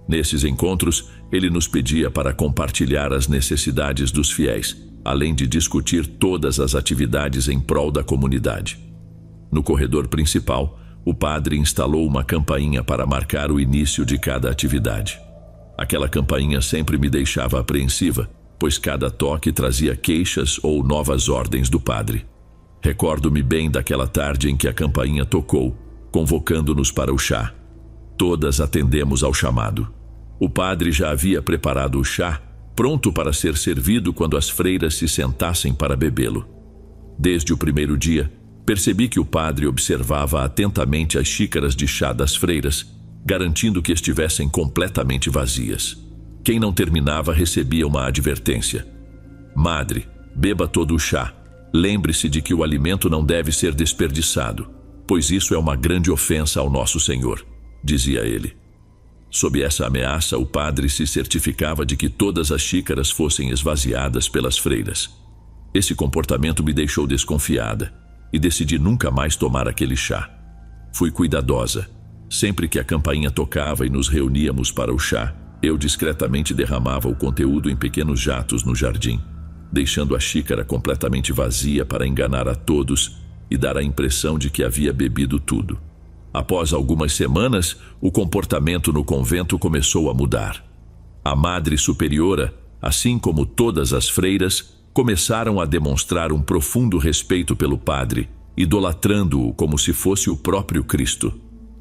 Nesses encontros, ele nos pedia para compartilhar as necessidades dos fiéis, além de discutir todas as atividades em prol da comunidade. No corredor principal, o padre instalou uma campainha para marcar o início de cada atividade. Aquela campainha sempre me deixava apreensiva, pois cada toque trazia queixas ou novas ordens do padre. Recordo-me bem daquela tarde em que a campainha tocou, convocando-nos para o chá. Todas atendemos ao chamado. O padre já havia preparado o chá, pronto para ser servido quando as freiras se sentassem para bebê-lo. Desde o primeiro dia, percebi que o padre observava atentamente as xícaras de chá das freiras, garantindo que estivessem completamente vazias. Quem não terminava recebia uma advertência. Madre, Beba todo o chá. Lembre-se de que o alimento não deve ser desperdiçado, pois isso é uma grande ofensa ao nosso Senhor, dizia ele. Sob essa ameaça, o padre se certificava de que todas as xícaras fossem esvaziadas pelas freiras. Esse comportamento me deixou desconfiada e decidi nunca mais tomar aquele chá. Fui cuidadosa. Sempre que a campainha tocava e nos reuníamos para o chá, eu discretamente derramava o conteúdo em pequenos jatos no jardim, deixando a xícara completamente vazia para enganar a todos e dar a impressão de que havia bebido tudo. Após algumas semanas, o comportamento no convento começou a mudar. A Madre Superiora, assim como todas as freiras, começaram a demonstrar um profundo respeito pelo padre, idolatrando-o como se fosse o próprio Cristo.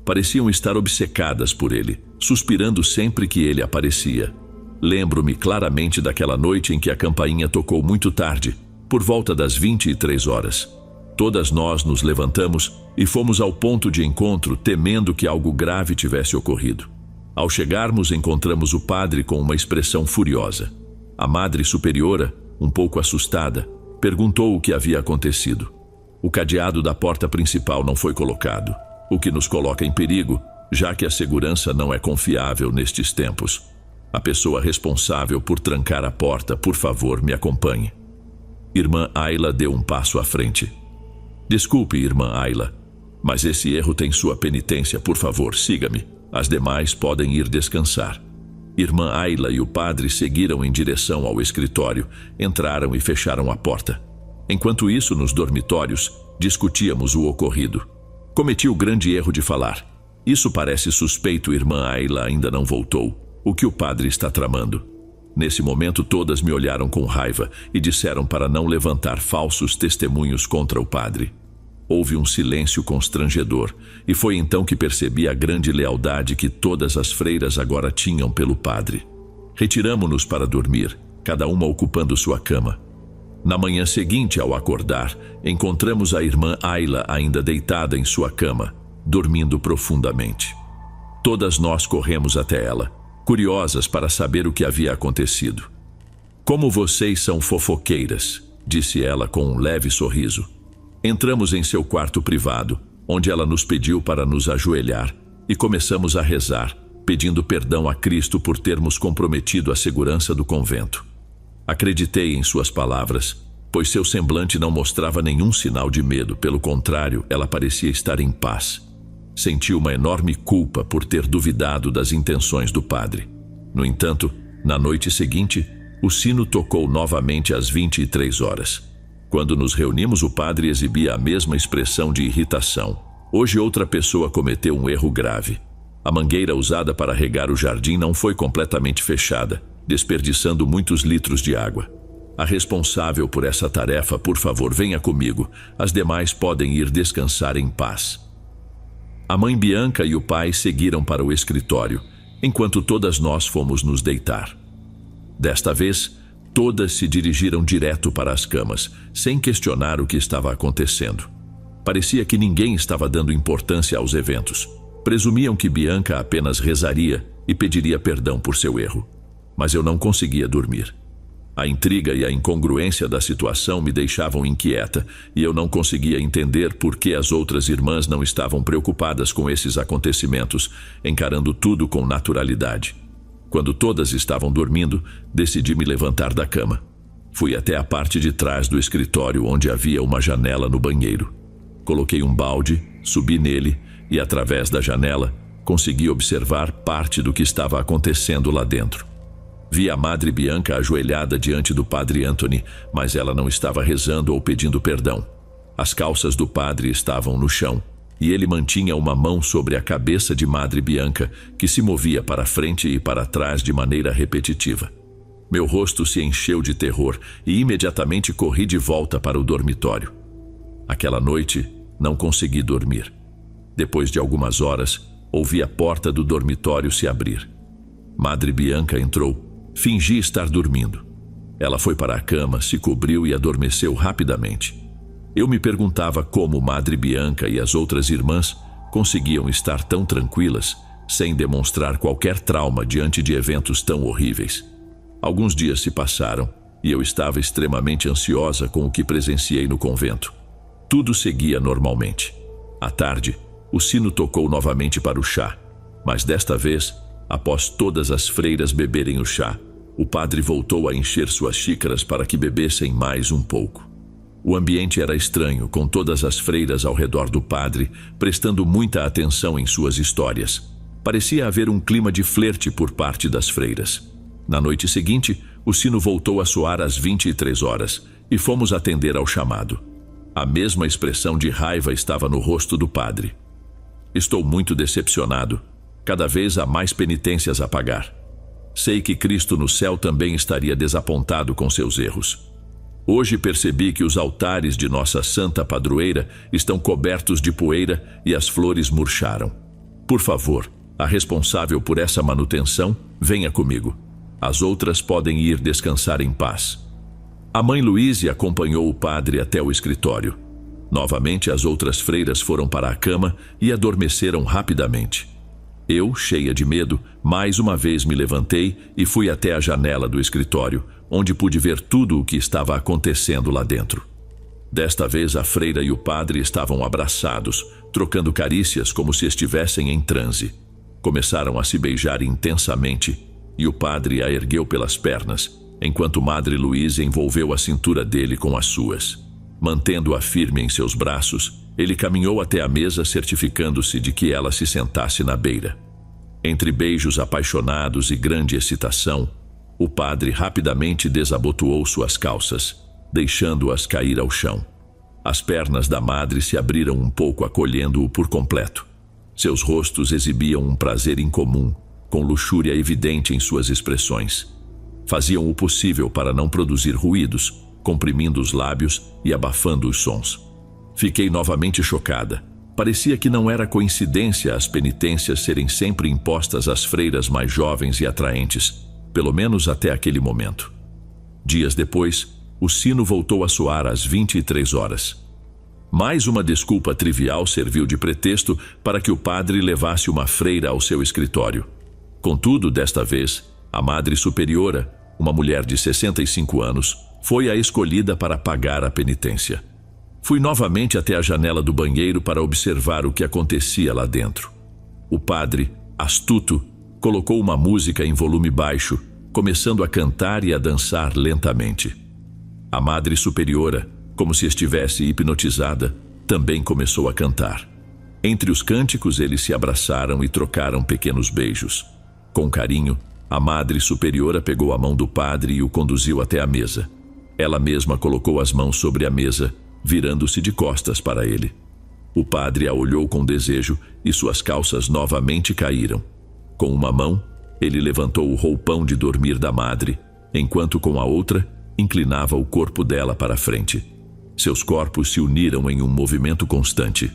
Pareciam estar obcecadas por ele, suspirando sempre que ele aparecia. Lembro-me claramente daquela noite em que a campainha tocou muito tarde, por volta das 23 horas. Todas nós nos levantamos e fomos ao ponto de encontro, temendo que algo grave tivesse ocorrido. Ao chegarmos, encontramos o padre com uma expressão furiosa. A Madre Superiora, um pouco assustada, perguntou o que havia acontecido. O cadeado da porta principal não foi colocado, o que nos coloca em perigo, já que a segurança não é confiável nestes tempos. A pessoa responsável por trancar a porta, por favor, me acompanhe. Irmã Ayla deu um passo à frente. Desculpe, irmã Ayla, mas esse erro tem sua penitência, por favor, siga-me. As demais podem ir descansar. Irmã Ayla e o padre seguiram em direção ao escritório, entraram e fecharam a porta. Enquanto isso, nos dormitórios, discutíamos o ocorrido. Cometi o grande erro de falar. Isso parece suspeito, irmã Ayla ainda não voltou. O que o padre está tramando? Nesse momento, todas me olharam com raiva e disseram para não levantar falsos testemunhos contra o padre. Houve um silêncio constrangedor, e foi então que percebi a grande lealdade que todas as freiras agora tinham pelo padre. Retiramo-nos para dormir, cada uma ocupando sua cama. Na manhã seguinte, ao acordar, encontramos a irmã Ayla ainda deitada em sua cama, dormindo profundamente. Todas nós corremos até ela, curiosas para saber o que havia acontecido. Como vocês são fofoqueiras, disse ela com um leve sorriso. Entramos em seu quarto privado, onde ela nos pediu para nos ajoelhar, e começamos a rezar, pedindo perdão a Cristo por termos comprometido a segurança do convento. Acreditei em suas palavras, pois seu semblante não mostrava nenhum sinal de medo, pelo contrário, ela parecia estar em paz. Senti uma enorme culpa por ter duvidado das intenções do padre. No entanto, na noite seguinte, o sino tocou novamente às 23 horas. Quando nos reunimos, o padre exibia a mesma expressão de irritação. Hoje outra pessoa cometeu um erro grave. A mangueira usada para regar o jardim não foi completamente fechada, desperdiçando muitos litros de água. A responsável por essa tarefa, por favor, venha comigo. As demais podem ir descansar em paz. A mãe Bianca e o pai seguiram para o escritório, enquanto todas nós fomos nos deitar. Desta vez, todas se dirigiram direto para as camas, sem questionar o que estava acontecendo. Parecia que ninguém estava dando importância aos eventos. Presumiam que Bianca apenas rezaria e pediria perdão por seu erro. Mas eu não conseguia dormir. A intriga e a incongruência da situação me deixavam inquieta, e eu não conseguia entender por que as outras irmãs não estavam preocupadas com esses acontecimentos, encarando tudo com naturalidade. Quando todas estavam dormindo, decidi me levantar da cama. Fui até a parte de trás do escritório, onde havia uma janela no banheiro. Coloquei um balde, subi nele e, através da janela, consegui observar parte do que estava acontecendo lá dentro. Vi a Madre Bianca ajoelhada diante do Padre Anthony, mas ela não estava rezando ou pedindo perdão. As calças do padre estavam no chão, e ele mantinha uma mão sobre a cabeça de Madre Bianca, que se movia para frente e para trás de maneira repetitiva. Meu rosto se encheu de terror e imediatamente corri de volta para o dormitório. Aquela noite, não consegui dormir. Depois de algumas horas, ouvi a porta do dormitório se abrir. Madre Bianca entrou. Fingi estar dormindo. Ela foi para a cama, se cobriu e adormeceu rapidamente. Eu me perguntava como Madre Bianca e as outras irmãs conseguiam estar tão tranquilas, sem demonstrar qualquer trauma diante de eventos tão horríveis. Alguns dias se passaram e eu estava extremamente ansiosa com o que presenciei no convento. Tudo seguia normalmente. À tarde, o sino tocou novamente para o chá, mas desta vez, após todas as freiras beberem o chá, o padre voltou a encher suas xícaras para que bebessem mais um pouco. O ambiente era estranho, com todas as freiras ao redor do padre, prestando muita atenção em suas histórias. Parecia haver um clima de flerte por parte das freiras. Na noite seguinte, o sino voltou a soar às 23 horas e fomos atender ao chamado. A mesma expressão de raiva estava no rosto do padre. Estou muito decepcionado. Cada vez há mais penitências a pagar. Sei que Cristo no céu também estaria desapontado com seus erros. Hoje percebi que os altares de nossa santa padroeira estão cobertos de poeira e as flores murcharam. Por favor, a responsável por essa manutenção, venha comigo. As outras podem ir descansar em paz. A mãe Luíse acompanhou o padre até o escritório. Novamente as outras freiras foram para a cama e adormeceram rapidamente. Eu, cheia de medo, mais uma vez me levantei e fui até a janela do escritório, onde pude ver tudo o que estava acontecendo lá dentro. Desta vez a freira e o padre estavam abraçados, trocando carícias como se estivessem em transe. Começaram a se beijar intensamente e o padre a ergueu pelas pernas, enquanto Madre Luísa envolveu a cintura dele com as suas. Mantendo-a firme em seus braços, ele caminhou até a mesa, certificando-se de que ela se sentasse na beira. Entre beijos apaixonados e grande excitação, o padre rapidamente desabotoou suas calças, deixando-as cair ao chão. As pernas da madre se abriram um pouco, acolhendo-o por completo. Seus rostos exibiam um prazer incomum, com luxúria evidente em suas expressões. Faziam o possível para não produzir ruídos, comprimindo os lábios e abafando os sons. Fiquei novamente chocada. Parecia que não era coincidência as penitências serem sempre impostas às freiras mais jovens e atraentes, pelo menos até aquele momento. Dias depois, o sino voltou a soar às 23 horas. Mais uma desculpa trivial serviu de pretexto para que o padre levasse uma freira ao seu escritório. Contudo, desta vez, a Madre Superiora, uma mulher de 65 anos, foi a escolhida para pagar a penitência. Fui novamente até a janela do banheiro para observar o que acontecia lá dentro. O padre, astuto, colocou uma música em volume baixo, começando a cantar e a dançar lentamente. A Madre Superiora, como se estivesse hipnotizada, também começou a cantar. Entre os cânticos, eles se abraçaram e trocaram pequenos beijos. Com carinho, a Madre Superiora pegou a mão do padre e o conduziu até a mesa. Ela mesma colocou as mãos sobre a mesa, virando-se de costas para ele. O padre a olhou com desejo e suas calças novamente caíram. Com uma mão, ele levantou o roupão de dormir da madre, enquanto com a outra, inclinava o corpo dela para a frente. Seus corpos se uniram em um movimento constante.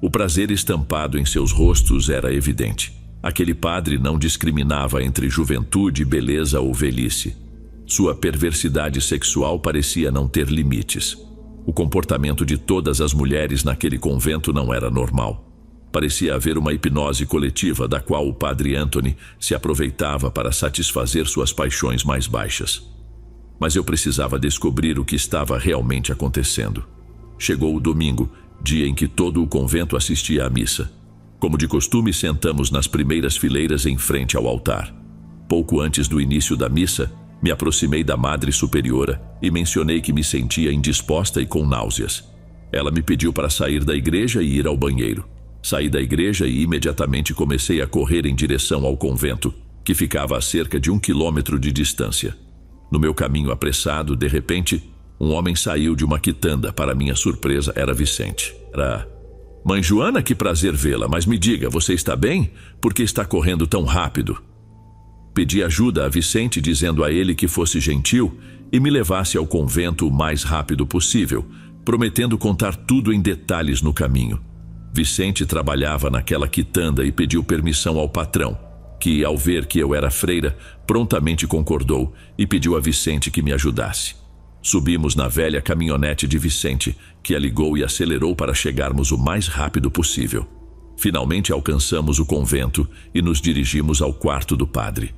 O prazer estampado em seus rostos era evidente. Aquele padre não discriminava entre juventude, beleza ou velhice. Sua perversidade sexual parecia não ter limites. O comportamento de todas as mulheres naquele convento não era normal. Parecia haver uma hipnose coletiva da qual o padre Anthony se aproveitava para satisfazer suas paixões mais baixas. Mas eu precisava descobrir o que estava realmente acontecendo. Chegou o domingo, dia em que todo o convento assistia à missa. Como de costume, sentamos nas primeiras fileiras em frente ao altar. Pouco antes do início da missa, me aproximei da Madre Superiora e mencionei que me sentia indisposta e com náuseas. Ela me pediu para sair da igreja e ir ao banheiro. Saí da igreja e imediatamente comecei a correr em direção ao convento, que ficava a cerca de 1 quilômetro de distância. No meu caminho apressado, de repente, um homem saiu de uma quitanda. Para minha surpresa, era Vicente. Mãe Joana, que prazer vê-la, mas me diga, você está bem? Por que está correndo tão rápido? Pedi ajuda a Vicente, dizendo a ele que fosse gentil e me levasse ao convento o mais rápido possível, prometendo contar tudo em detalhes no caminho. Vicente trabalhava naquela quitanda e pediu permissão ao patrão, que, ao ver que eu era freira, prontamente concordou e pediu a Vicente que me ajudasse. Subimos na velha caminhonete de Vicente, que a ligou e acelerou para chegarmos o mais rápido possível. Finalmente alcançamos o convento e nos dirigimos ao quarto do padre.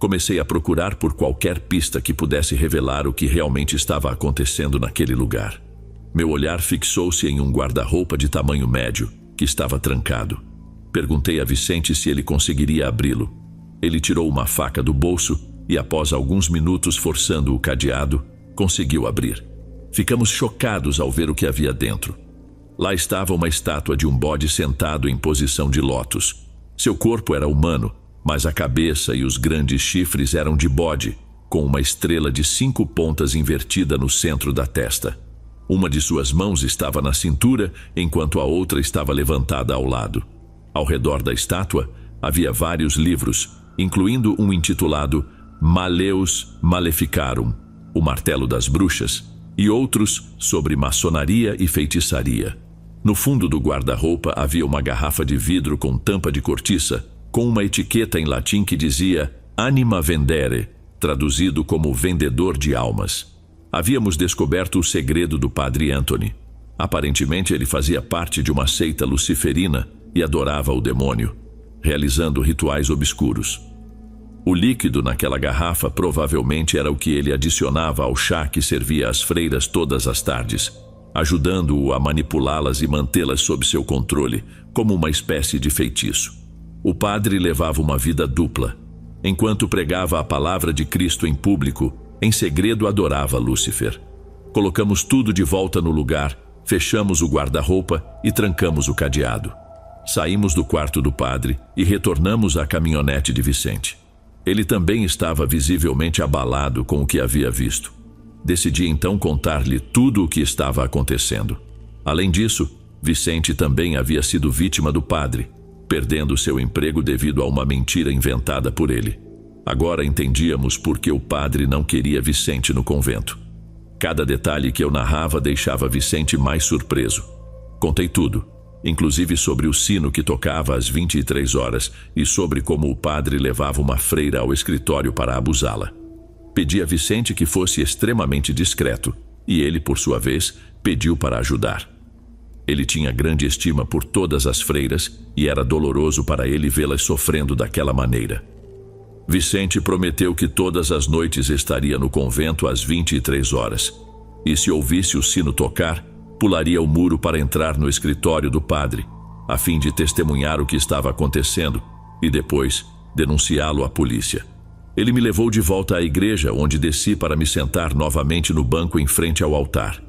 Comecei a procurar por qualquer pista que pudesse revelar o que realmente estava acontecendo naquele lugar. Meu olhar fixou-se em um guarda-roupa de tamanho médio, que estava trancado. Perguntei a Vicente se ele conseguiria abri-lo. Ele tirou uma faca do bolso e, após alguns minutos forçando o cadeado, conseguiu abrir. Ficamos chocados ao ver o que havia dentro. Lá estava uma estátua de um bode sentado em posição de lótus. Seu corpo era humano, mas a cabeça e os grandes chifres eram de bode, com uma estrela de 5 pontas invertida no centro da testa. Uma de suas mãos estava na cintura, enquanto a outra estava levantada ao lado. Ao redor da estátua, havia vários livros, incluindo um intitulado Maleus Maleficarum, o martelo das bruxas, e outros sobre maçonaria e feitiçaria. No fundo do guarda-roupa havia uma garrafa de vidro com tampa de cortiça, com uma etiqueta em latim que dizia Anima Vendere, traduzido como vendedor de almas. Havíamos descoberto o segredo do Padre Anthony. Aparentemente ele fazia parte de uma seita luciferina e adorava o demônio, realizando rituais obscuros. O líquido naquela garrafa provavelmente era o que ele adicionava ao chá que servia às freiras todas as tardes, ajudando-o a manipulá-las e mantê-las sob seu controle, como uma espécie de feitiço. O padre levava uma vida dupla. Enquanto pregava a palavra de Cristo em público, em segredo adorava Lúcifer. Colocamos tudo de volta no lugar, fechamos o guarda-roupa e trancamos o cadeado. Saímos do quarto do padre e retornamos à caminhonete de Vicente. Ele também estava visivelmente abalado com o que havia visto. Decidi então contar-lhe tudo o que estava acontecendo. Além disso, Vicente também havia sido vítima do padre, perdendo seu emprego devido a uma mentira inventada por ele. Agora entendíamos por que o padre não queria Vicente no convento. Cada detalhe que eu narrava deixava Vicente mais surpreso. Contei tudo, inclusive sobre o sino que tocava às 23 horas e sobre como o padre levava uma freira ao escritório para abusá-la. Pedi a Vicente que fosse extremamente discreto e ele, por sua vez, pediu para ajudar. Ele tinha grande estima por todas as freiras e era doloroso para ele vê-las sofrendo daquela maneira. Vicente prometeu que todas as noites estaria no convento às 23 horas. E se ouvisse o sino tocar, pularia o muro para entrar no escritório do padre, a fim de testemunhar o que estava acontecendo e depois denunciá-lo à polícia. Ele me levou de volta à igreja, onde desci para me sentar novamente no banco em frente ao altar.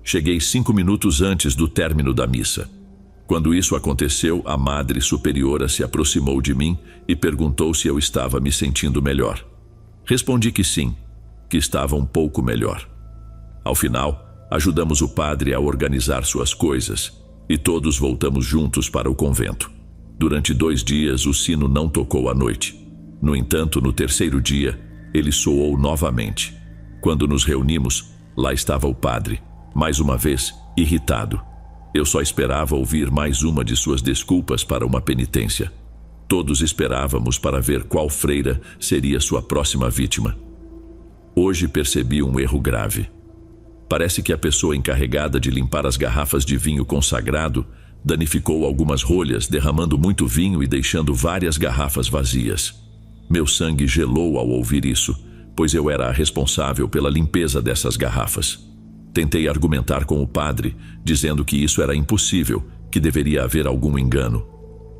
Cheguei 5 minutos antes do término da missa. Quando isso aconteceu, a Madre Superiora se aproximou de mim e perguntou se eu estava me sentindo melhor. Respondi que sim, que estava um pouco melhor. Ao final, ajudamos o padre a organizar suas coisas e todos voltamos juntos para o convento. Durante 2 dias, o sino não tocou à noite. No entanto, no 3º dia, ele soou novamente. Quando nos reunimos, lá estava o padre, mais uma vez, irritado. Eu só esperava ouvir mais uma de suas desculpas para uma penitência. Todos esperávamos para ver qual freira seria sua próxima vítima. Hoje percebi um erro grave. Parece que a pessoa encarregada de limpar as garrafas de vinho consagrado danificou algumas rolhas, derramando muito vinho e deixando várias garrafas vazias. Meu sangue gelou ao ouvir isso, pois eu era a responsável pela limpeza dessas garrafas. Tentei argumentar com o padre, dizendo que isso era impossível, que deveria haver algum engano.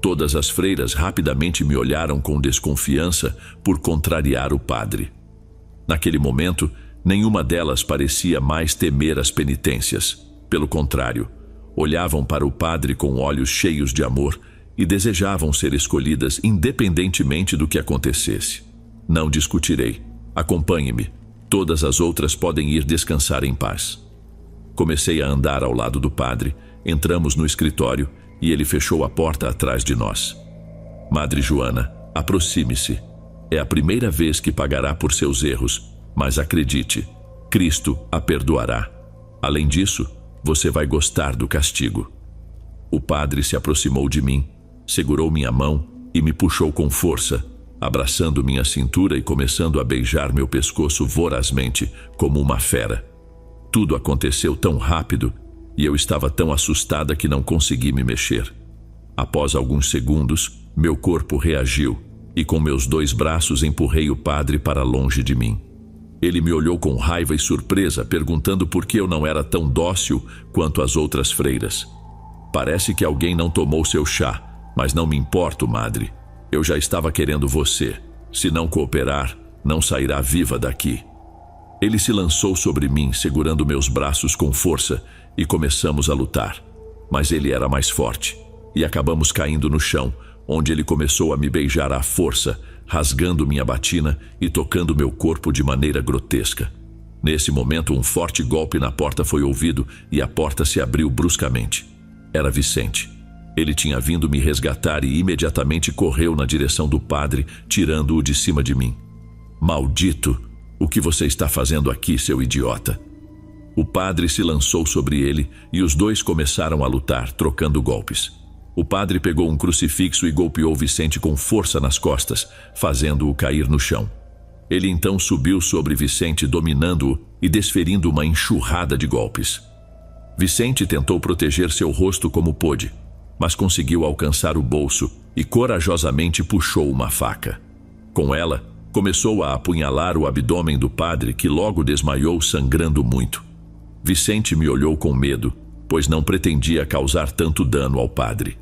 Todas as freiras rapidamente me olharam com desconfiança por contrariar o padre. Naquele momento, nenhuma delas parecia mais temer as penitências. Pelo contrário, olhavam para o padre com olhos cheios de amor e desejavam ser escolhidas independentemente do que acontecesse. Não discutirei. Acompanhe-me. Todas as outras podem ir descansar em paz. Comecei a andar ao lado do padre, entramos no escritório e ele fechou a porta atrás de nós. Madre Joana, aproxime-se. É a primeira vez que pagará por seus erros, mas acredite, Cristo a perdoará. Além disso, você vai gostar do castigo. O padre se aproximou de mim, segurou minha mão e me puxou com força, abraçando minha cintura e começando a beijar meu pescoço vorazmente, como uma fera. Tudo aconteceu tão rápido e eu estava tão assustada que não consegui me mexer. Após alguns segundos, meu corpo reagiu e com meus 2 braços empurrei o padre para longe de mim. Ele me olhou com raiva e surpresa, perguntando por que eu não era tão dócil quanto as outras freiras. Parece que alguém não tomou seu chá, mas não me importo, madre. Eu já estava querendo você. Se não cooperar, não sairá viva daqui. Ele se lançou sobre mim, segurando meus braços com força, e começamos a lutar. Mas ele era mais forte, e acabamos caindo no chão, onde ele começou a me beijar à força, rasgando minha batina e tocando meu corpo de maneira grotesca. Nesse momento, um forte golpe na porta foi ouvido e a porta se abriu bruscamente. Era Vicente. Ele tinha vindo me resgatar e imediatamente correu na direção do padre, tirando-o de cima de mim. Maldito! O que você está fazendo aqui, seu idiota? O padre se lançou sobre ele e os dois começaram a lutar, trocando golpes. O padre pegou um crucifixo e golpeou Vicente com força nas costas, fazendo-o cair no chão. Ele então subiu sobre Vicente, dominando-o e desferindo uma enxurrada de golpes. Vicente tentou proteger seu rosto como pôde, mas conseguiu alcançar o bolso e corajosamente puxou uma faca. Com ela, começou a apunhalar o abdômen do padre, que logo desmaiou, sangrando muito. Vicente me olhou com medo, pois não pretendia causar tanto dano ao padre.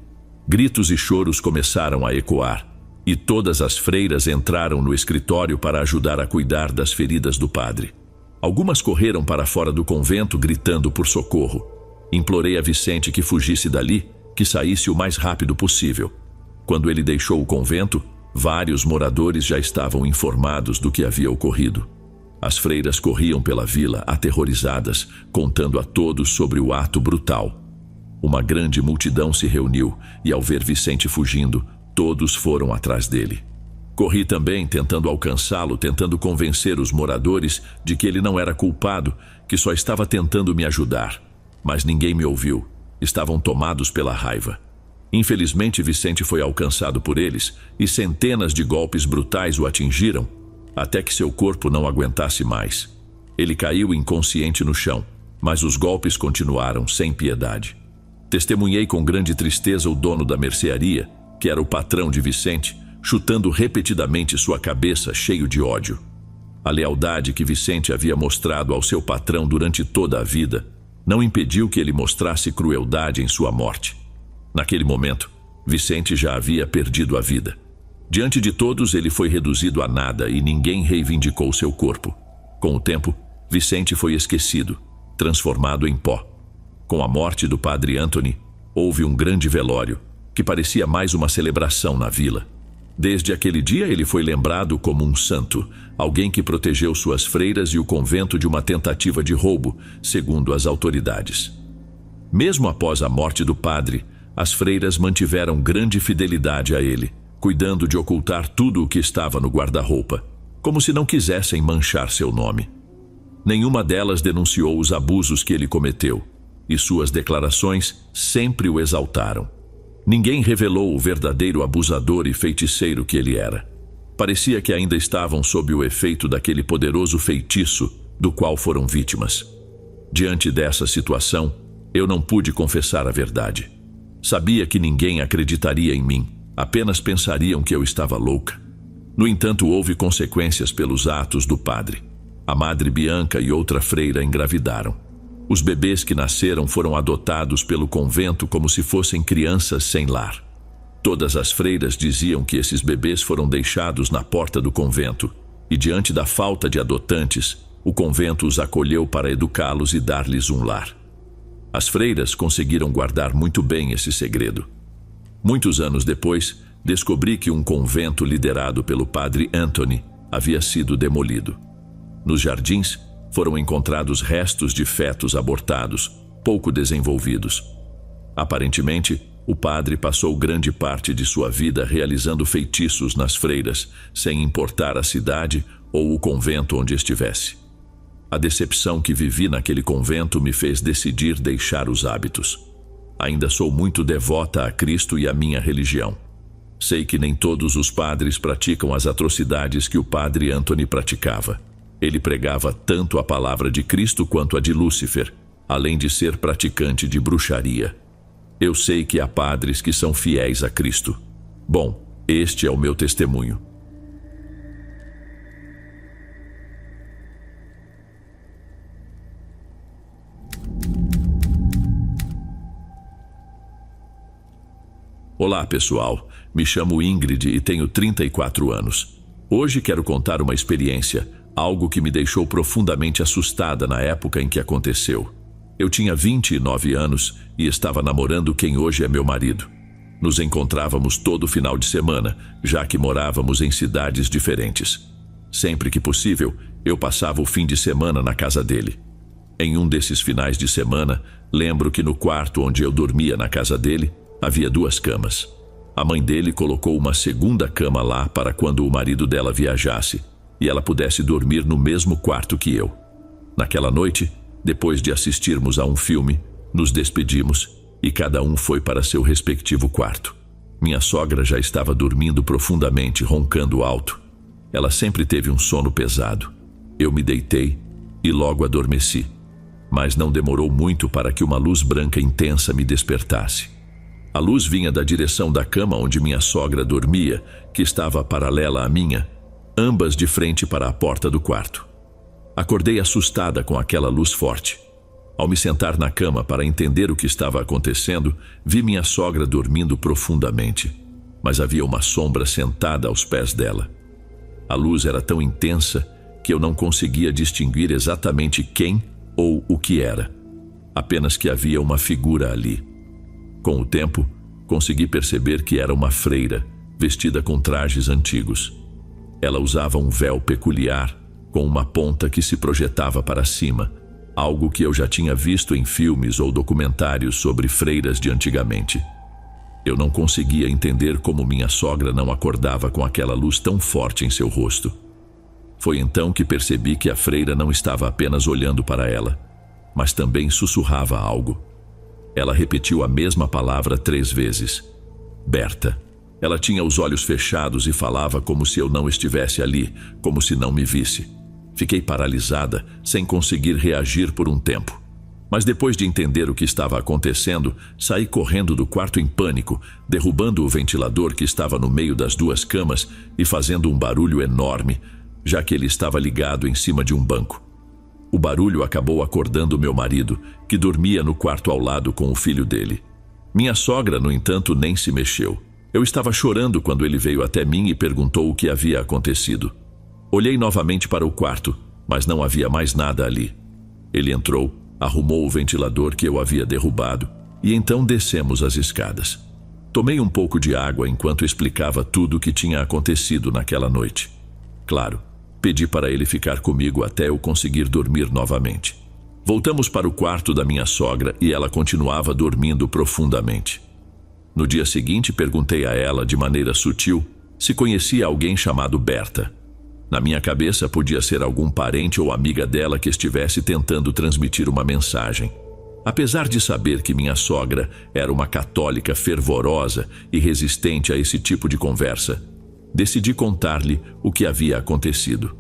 Gritos e choros começaram a ecoar, e todas as freiras entraram no escritório para ajudar a cuidar das feridas do padre. Algumas correram para fora do convento, gritando por socorro. Implorei a Vicente que fugisse dali, que saísse o mais rápido possível. Quando ele deixou o convento, vários moradores já estavam informados do que havia ocorrido. As freiras corriam pela vila, aterrorizadas, contando a todos sobre o ato brutal. Uma grande multidão se reuniu e, ao ver Vicente fugindo, todos foram atrás dele. Corri também, tentando alcançá-lo, tentando convencer os moradores de que ele não era culpado, que só estava tentando me ajudar. Mas ninguém me ouviu. Estavam tomados pela raiva. Infelizmente, Vicente foi alcançado por eles e centenas de golpes brutais o atingiram, até que seu corpo não aguentasse mais. Ele caiu inconsciente no chão, mas os golpes continuaram sem piedade. Testemunhei com grande tristeza o dono da mercearia, que era o patrão de Vicente, chutando repetidamente sua cabeça, cheio de ódio. A lealdade que Vicente havia mostrado ao seu patrão durante toda a vida não impediu que ele mostrasse crueldade em sua morte. Naquele momento, Vicente já havia perdido a vida. Diante de todos, ele foi reduzido a nada e ninguém reivindicou seu corpo. Com o tempo, Vicente foi esquecido, transformado em pó. Com a morte do padre Anthony, houve um grande velório, que parecia mais uma celebração na vila. Desde aquele dia, ele foi lembrado como um santo, alguém que protegeu suas freiras e o convento de uma tentativa de roubo, segundo as autoridades. Mesmo após a morte do padre, as freiras mantiveram grande fidelidade a ele, cuidando de ocultar tudo o que estava no guarda-roupa, como se não quisessem manchar seu nome. Nenhuma delas denunciou os abusos que ele cometeu, e suas declarações sempre o exaltaram. Ninguém revelou o verdadeiro abusador e feiticeiro que ele era. Parecia que ainda estavam sob o efeito daquele poderoso feitiço do qual foram vítimas. Diante dessa situação, eu não pude confessar a verdade. Sabia que ninguém acreditaria em mim, apenas pensariam que eu estava louca. No entanto, houve consequências pelos atos do padre. A madre Bianca e outra freira engravidaram. Os bebês que nasceram foram adotados pelo convento como se fossem crianças sem lar. Todas as freiras diziam que esses bebês foram deixados na porta do convento, e diante da falta de adotantes, o convento os acolheu para educá-los e dar-lhes um lar. As freiras conseguiram guardar muito bem esse segredo. Muitos anos depois, descobri que um convento liderado pelo padre Anthony havia sido demolido. Nos jardins, foram encontrados restos de fetos abortados, pouco desenvolvidos. Aparentemente, o padre passou grande parte de sua vida realizando feitiços nas freiras, sem importar a cidade ou o convento onde estivesse. A decepção que vivi naquele convento me fez decidir deixar os hábitos. Ainda sou muito devota a Cristo e à minha religião. Sei que nem todos os padres praticam as atrocidades que o padre Anthony praticava. Ele pregava tanto a palavra de Cristo quanto a de Lúcifer, além de ser praticante de bruxaria. Eu sei que há padres que são fiéis a Cristo. Bom, Este é o meu testemunho. Olá, pessoal. Me chamo Ingrid e tenho 34 anos. Hoje quero contar uma experiência, algo que me deixou profundamente assustada na época em que aconteceu. Eu tinha 29 anos e estava namorando quem hoje é meu marido. Nos encontrávamos todo final de semana, já que morávamos em cidades diferentes. Sempre que possível, eu passava o fim de semana na casa dele. Em um desses finais de semana, lembro que no quarto onde eu dormia na casa dele, havia 2 camas. A mãe dele colocou uma segunda cama lá para quando o marido dela viajasse e ela pudesse dormir no mesmo quarto que eu. Naquela noite, depois de assistirmos a um filme, nos despedimos e cada um foi para seu respectivo quarto. Minha sogra já estava dormindo profundamente, roncando alto. Ela sempre teve um sono pesado. Eu me deitei e logo adormeci, mas não demorou muito para que uma luz branca intensa me despertasse. A luz vinha da direção da cama onde minha sogra dormia, que estava paralela à minha, ambas de frente para a porta do quarto. Acordei assustada com aquela luz forte. Ao me sentar na cama para entender o que estava acontecendo, vi minha sogra dormindo profundamente, mas havia uma sombra sentada aos pés dela. A luz era tão intensa que eu não conseguia distinguir exatamente quem ou o que era, apenas que havia uma figura ali. Com o tempo, consegui perceber que era uma freira, vestida com trajes antigos. Ela usava um véu peculiar, com uma ponta que se projetava para cima, algo que eu já tinha visto em filmes ou documentários sobre freiras de antigamente. Eu não conseguia entender como minha sogra não acordava com aquela luz tão forte em seu rosto. Foi então que percebi que a freira não estava apenas olhando para ela, mas também sussurrava algo. Ela repetiu a mesma palavra 3 vezes. Berta. Ela tinha os olhos fechados e falava como se eu não estivesse ali, como se não me visse. Fiquei paralisada, sem conseguir reagir por um tempo. Mas depois de entender o que estava acontecendo, saí correndo do quarto em pânico, derrubando o ventilador que estava no meio das 2 camas e fazendo um barulho enorme, já que ele estava ligado em cima de um banco. O barulho acabou acordando meu marido, que dormia no quarto ao lado com o filho dele. Minha sogra, no entanto, nem se mexeu. Eu estava chorando quando ele veio até mim e perguntou o que havia acontecido. Olhei novamente para o quarto, mas não havia mais nada ali. Ele entrou, arrumou o ventilador que eu havia derrubado e então descemos as escadas. Tomei um pouco de água enquanto explicava tudo o que tinha acontecido naquela noite. Claro, pedi para ele ficar comigo até eu conseguir dormir novamente. Voltamos para o quarto da minha sogra e ela continuava dormindo profundamente. No dia seguinte, perguntei a ela de maneira sutil se conhecia alguém chamado Berta. Na minha cabeça, podia ser algum parente ou amiga dela que estivesse tentando transmitir uma mensagem. Apesar de saber que minha sogra era uma católica fervorosa e resistente a esse tipo de conversa, decidi contar-lhe o que havia acontecido.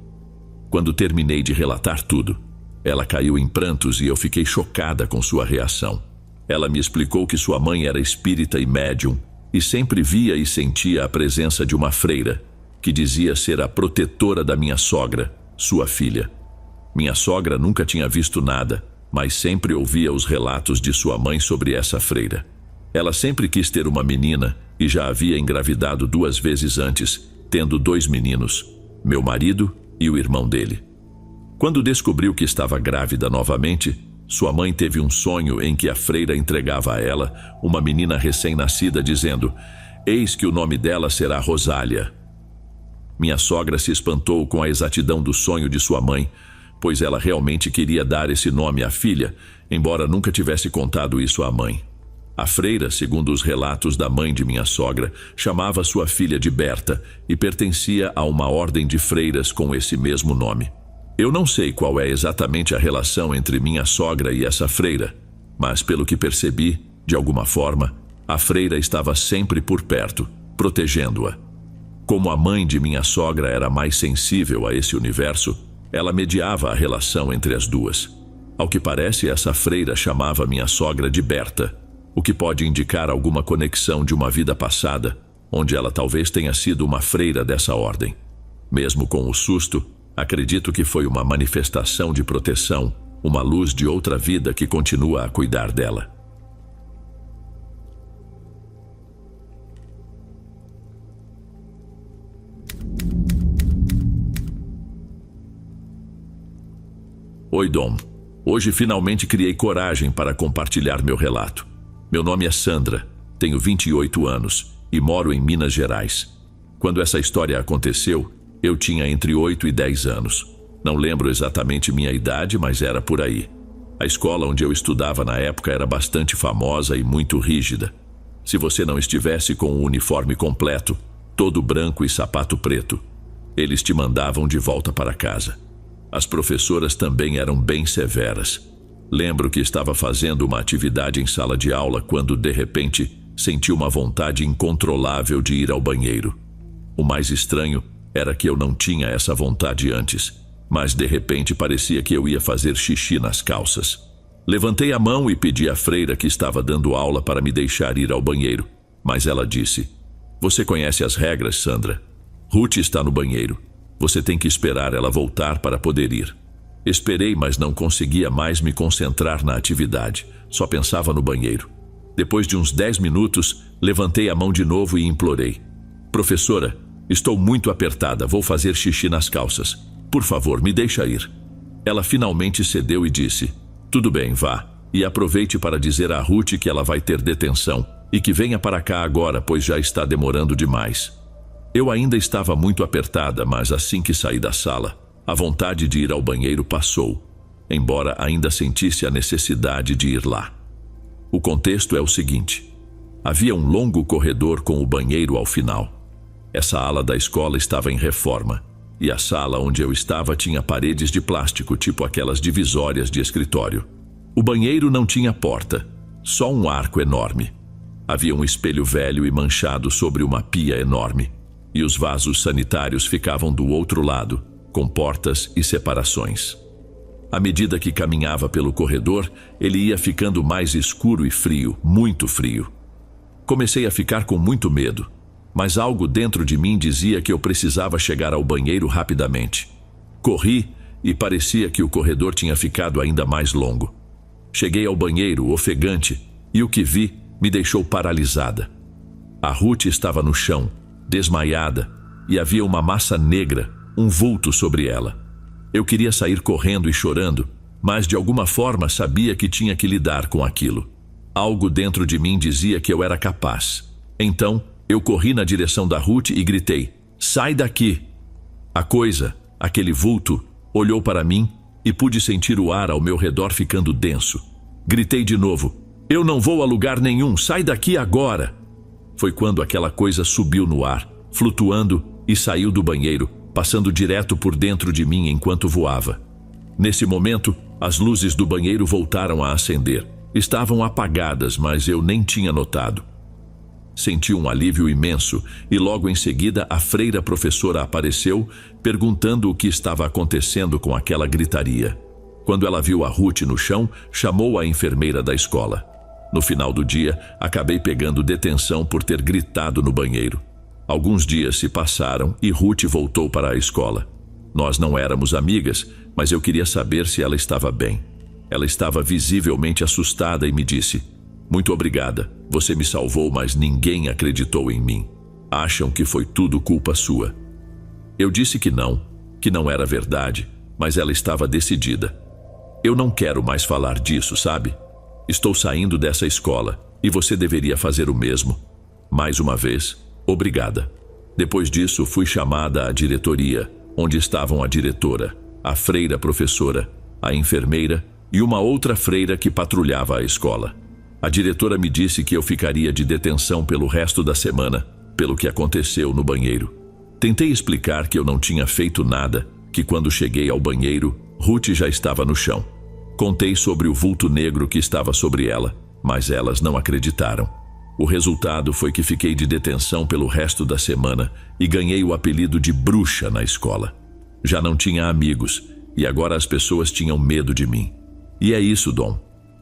Quando terminei de relatar tudo, ela caiu em prantos e eu fiquei chocada com sua reação. Ela me explicou que sua mãe era espírita e médium e sempre via e sentia a presença de uma freira, que dizia ser a protetora da minha sogra, sua filha. Minha sogra nunca tinha visto nada, mas sempre ouvia os relatos de sua mãe sobre essa freira. Ela sempre quis ter uma menina e já havia engravidado 2 vezes antes, tendo 2 meninos, meu marido e o irmão dele. Quando descobriu que estava grávida novamente, sua mãe teve um sonho em que a freira entregava a ela uma menina recém-nascida, dizendo: "Eis que o nome dela será Rosália." Minha sogra se espantou com a exatidão do sonho de sua mãe, pois ela realmente queria dar esse nome à filha, embora nunca tivesse contado isso à mãe. A freira, segundo os relatos da mãe de minha sogra, chamava sua filha de Berta e pertencia a uma ordem de freiras com esse mesmo nome. Eu não sei qual é exatamente a relação entre minha sogra e essa freira, mas pelo que percebi, de alguma forma, a freira estava sempre por perto, protegendo-a. Como a mãe de minha sogra era mais sensível a esse universo, ela mediava a relação entre as duas. Ao que parece, essa freira chamava minha sogra de Berta, o que pode indicar alguma conexão de uma vida passada, onde ela talvez tenha sido uma freira dessa ordem. Mesmo com o susto, acredito que foi uma manifestação de proteção, uma luz de outra vida que continua a cuidar dela. Oi, Dom. Hoje finalmente criei coragem para compartilhar meu relato. Meu nome é Sandra, tenho 28 anos e moro em Minas Gerais. Quando essa história aconteceu, eu tinha entre 8 e 10 anos. Não lembro exatamente minha idade, mas era por aí. A escola onde eu estudava na época era bastante famosa e muito rígida. Se você não estivesse com o uniforme completo, todo branco e sapato preto, eles te mandavam de volta para casa. As professoras também eram bem severas. Lembro que estava fazendo uma atividade em sala de aula quando, de repente, senti uma vontade incontrolável de ir ao banheiro. O mais estranho era que eu não tinha essa vontade antes, mas de repente parecia que eu ia fazer xixi nas calças. Levantei a mão e pedi à freira que estava dando aula para me deixar ir ao banheiro, mas ela disse: "Você conhece as regras, Sandra? Ruth está no banheiro. Você tem que esperar ela voltar para poder ir." Esperei, mas não conseguia mais me concentrar na atividade. Só pensava no banheiro. Depois de uns 10 minutos, levantei a mão de novo e implorei: "Professora, estou muito apertada, vou fazer xixi nas calças. Por favor, me deixa ir." Ela finalmente cedeu e disse: "Tudo bem, vá. E aproveite para dizer a Ruth que ela vai ter detenção e que venha para cá agora, pois já está demorando demais." Eu ainda estava muito apertada, mas assim que saí da sala, a vontade de ir ao banheiro passou, embora ainda sentisse a necessidade de ir lá. O contexto é o seguinte: havia um longo corredor com o banheiro ao final. Essa ala da escola estava em reforma, e a sala onde eu estava tinha paredes de plástico, tipo aquelas divisórias de escritório. O banheiro não tinha porta, só um arco enorme. Havia um espelho velho e manchado sobre uma pia enorme, e os vasos sanitários ficavam do outro lado, com portas e separações. À medida que caminhava pelo corredor, ele ia ficando mais escuro e frio, muito frio. Comecei a ficar com muito medo, mas algo dentro de mim dizia que eu precisava chegar ao banheiro rapidamente. Corri e parecia que o corredor tinha ficado ainda mais longo. Cheguei ao banheiro, ofegante, e o que vi me deixou paralisada. A Ruth estava no chão, desmaiada, e havia uma massa negra, um vulto sobre ela. Eu queria sair correndo e chorando, mas de alguma forma sabia que tinha que lidar com aquilo. Algo dentro de mim dizia que eu era capaz. Então, eu corri na direção da Ruth e gritei: "Sai daqui!" A coisa, aquele vulto, olhou para mim e pude sentir o ar ao meu redor ficando denso. Gritei de novo: "Eu não vou a lugar nenhum, sai daqui agora!" Foi quando aquela coisa subiu no ar, flutuando, e saiu do banheiro, passando direto por dentro de mim enquanto voava. Nesse momento, as luzes do banheiro voltaram a acender. Estavam apagadas, mas eu nem tinha notado. Senti um alívio imenso e logo em seguida a freira professora apareceu, perguntando o que estava acontecendo com aquela gritaria. Quando ela viu a Ruth no chão, chamou a enfermeira da escola. No final do dia, acabei pegando detenção por ter gritado no banheiro. Alguns dias se passaram e Ruth voltou para a escola. Nós não éramos amigas, mas eu queria saber se ela estava bem. Ela estava visivelmente assustada e me disse: "Muito obrigada, você me salvou, mas ninguém acreditou em mim. Acham que foi tudo culpa sua." Eu disse que não era verdade, mas ela estava decidida. "Eu não quero mais falar disso, sabe? Estou saindo dessa escola e você deveria fazer o mesmo. Mais uma vez, obrigada." Depois disso, fui chamada à diretoria, onde estavam a diretora, a freira professora, a enfermeira e uma outra freira que patrulhava a escola. A diretora me disse que eu ficaria de detenção pelo resto da semana, pelo que aconteceu no banheiro. Tentei explicar que eu não tinha feito nada, que quando cheguei ao banheiro, Ruth já estava no chão. Contei sobre o vulto negro que estava sobre ela, mas elas não acreditaram. O resultado foi que fiquei de detenção pelo resto da semana e ganhei o apelido de bruxa na escola. Já não tinha amigos e agora as pessoas tinham medo de mim. E é isso, Dom.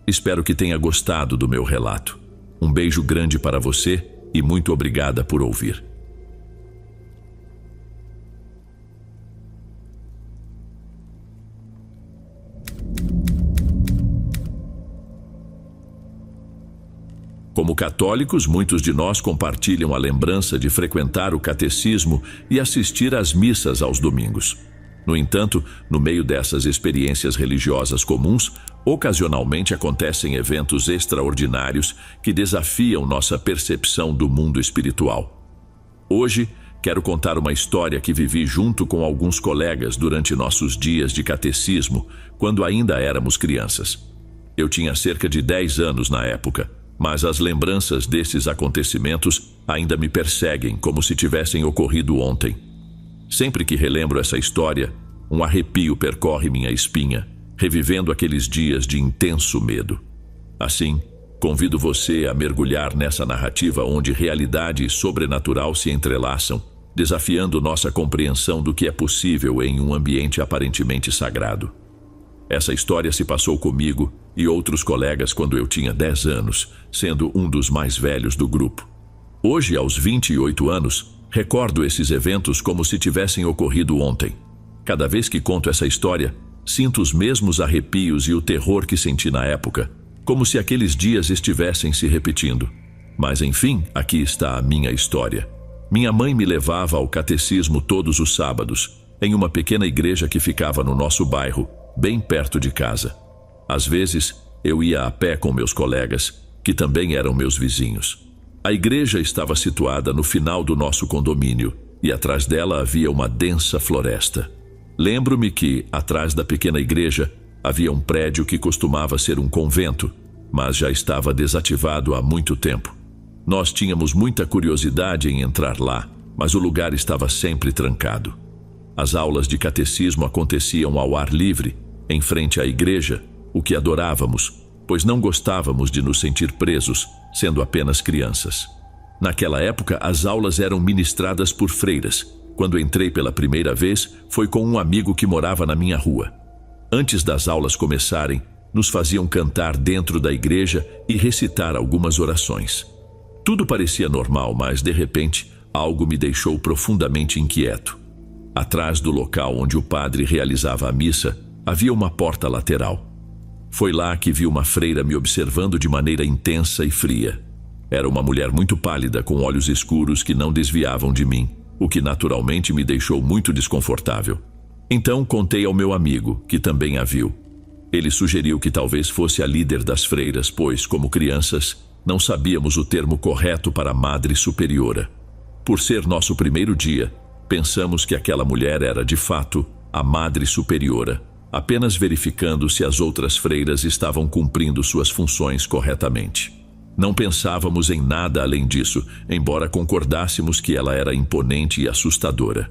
Espero que tenha gostado do meu relato. Um beijo grande para você e muito obrigada por ouvir. Como católicos, muitos de nós compartilham a lembrança de frequentar o catecismo e assistir às missas aos domingos. No entanto, no meio dessas experiências religiosas comuns, ocasionalmente acontecem eventos extraordinários que desafiam nossa percepção do mundo espiritual. Hoje, quero contar uma história que vivi junto com alguns colegas durante nossos dias de catecismo, quando ainda éramos crianças. Eu tinha cerca de 10 anos na época, mas as lembranças desses acontecimentos ainda me perseguem como se tivessem ocorrido ontem. Sempre que relembro essa história, um arrepio percorre minha espinha, revivendo aqueles dias de intenso medo. Assim, convido você a mergulhar nessa narrativa onde realidade e sobrenatural se entrelaçam, desafiando nossa compreensão do que é possível em um ambiente aparentemente sagrado. Essa história se passou comigo e outros colegas quando eu tinha 10 anos, sendo um dos mais velhos do grupo. Hoje, aos 28 anos, recordo esses eventos como se tivessem ocorrido ontem. Cada vez que conto essa história, sinto os mesmos arrepios e o terror que senti na época, como se aqueles dias estivessem se repetindo. Mas enfim, aqui está a minha história. Minha mãe me levava ao catecismo todos os sábados, em uma pequena igreja que ficava no nosso bairro, bem perto de casa. Às vezes, eu ia a pé com meus colegas, que também eram meus vizinhos. A igreja estava situada no final do nosso condomínio, e atrás dela havia uma densa floresta. Lembro-me que, atrás da pequena igreja, havia um prédio que costumava ser um convento, mas já estava desativado há muito tempo. Nós tínhamos muita curiosidade em entrar lá, mas o lugar estava sempre trancado. As aulas de catecismo aconteciam ao ar livre, em frente à igreja, o que adorávamos, pois não gostávamos de nos sentir presos, sendo apenas crianças. Naquela época, as aulas eram ministradas por freiras. Quando entrei pela primeira vez, foi com um amigo que morava na minha rua. Antes das aulas começarem, nos faziam cantar dentro da igreja e recitar algumas orações. Tudo parecia normal, mas, de repente, algo me deixou profundamente inquieto. Atrás do local onde o padre realizava a missa, havia uma porta lateral. Foi lá que vi uma freira me observando de maneira intensa e fria. Era uma mulher muito pálida, com olhos escuros que não desviavam de mim, o que naturalmente me deixou muito desconfortável. Então contei ao meu amigo, que também a viu. Ele sugeriu que talvez fosse a líder das freiras, pois, como crianças, não sabíamos o termo correto para Madre Superiora. Por ser nosso primeiro dia, pensamos que aquela mulher era, de fato, a Madre Superiora, apenas verificando se as outras freiras estavam cumprindo suas funções corretamente. Não pensávamos em nada além disso, embora concordássemos que ela era imponente e assustadora.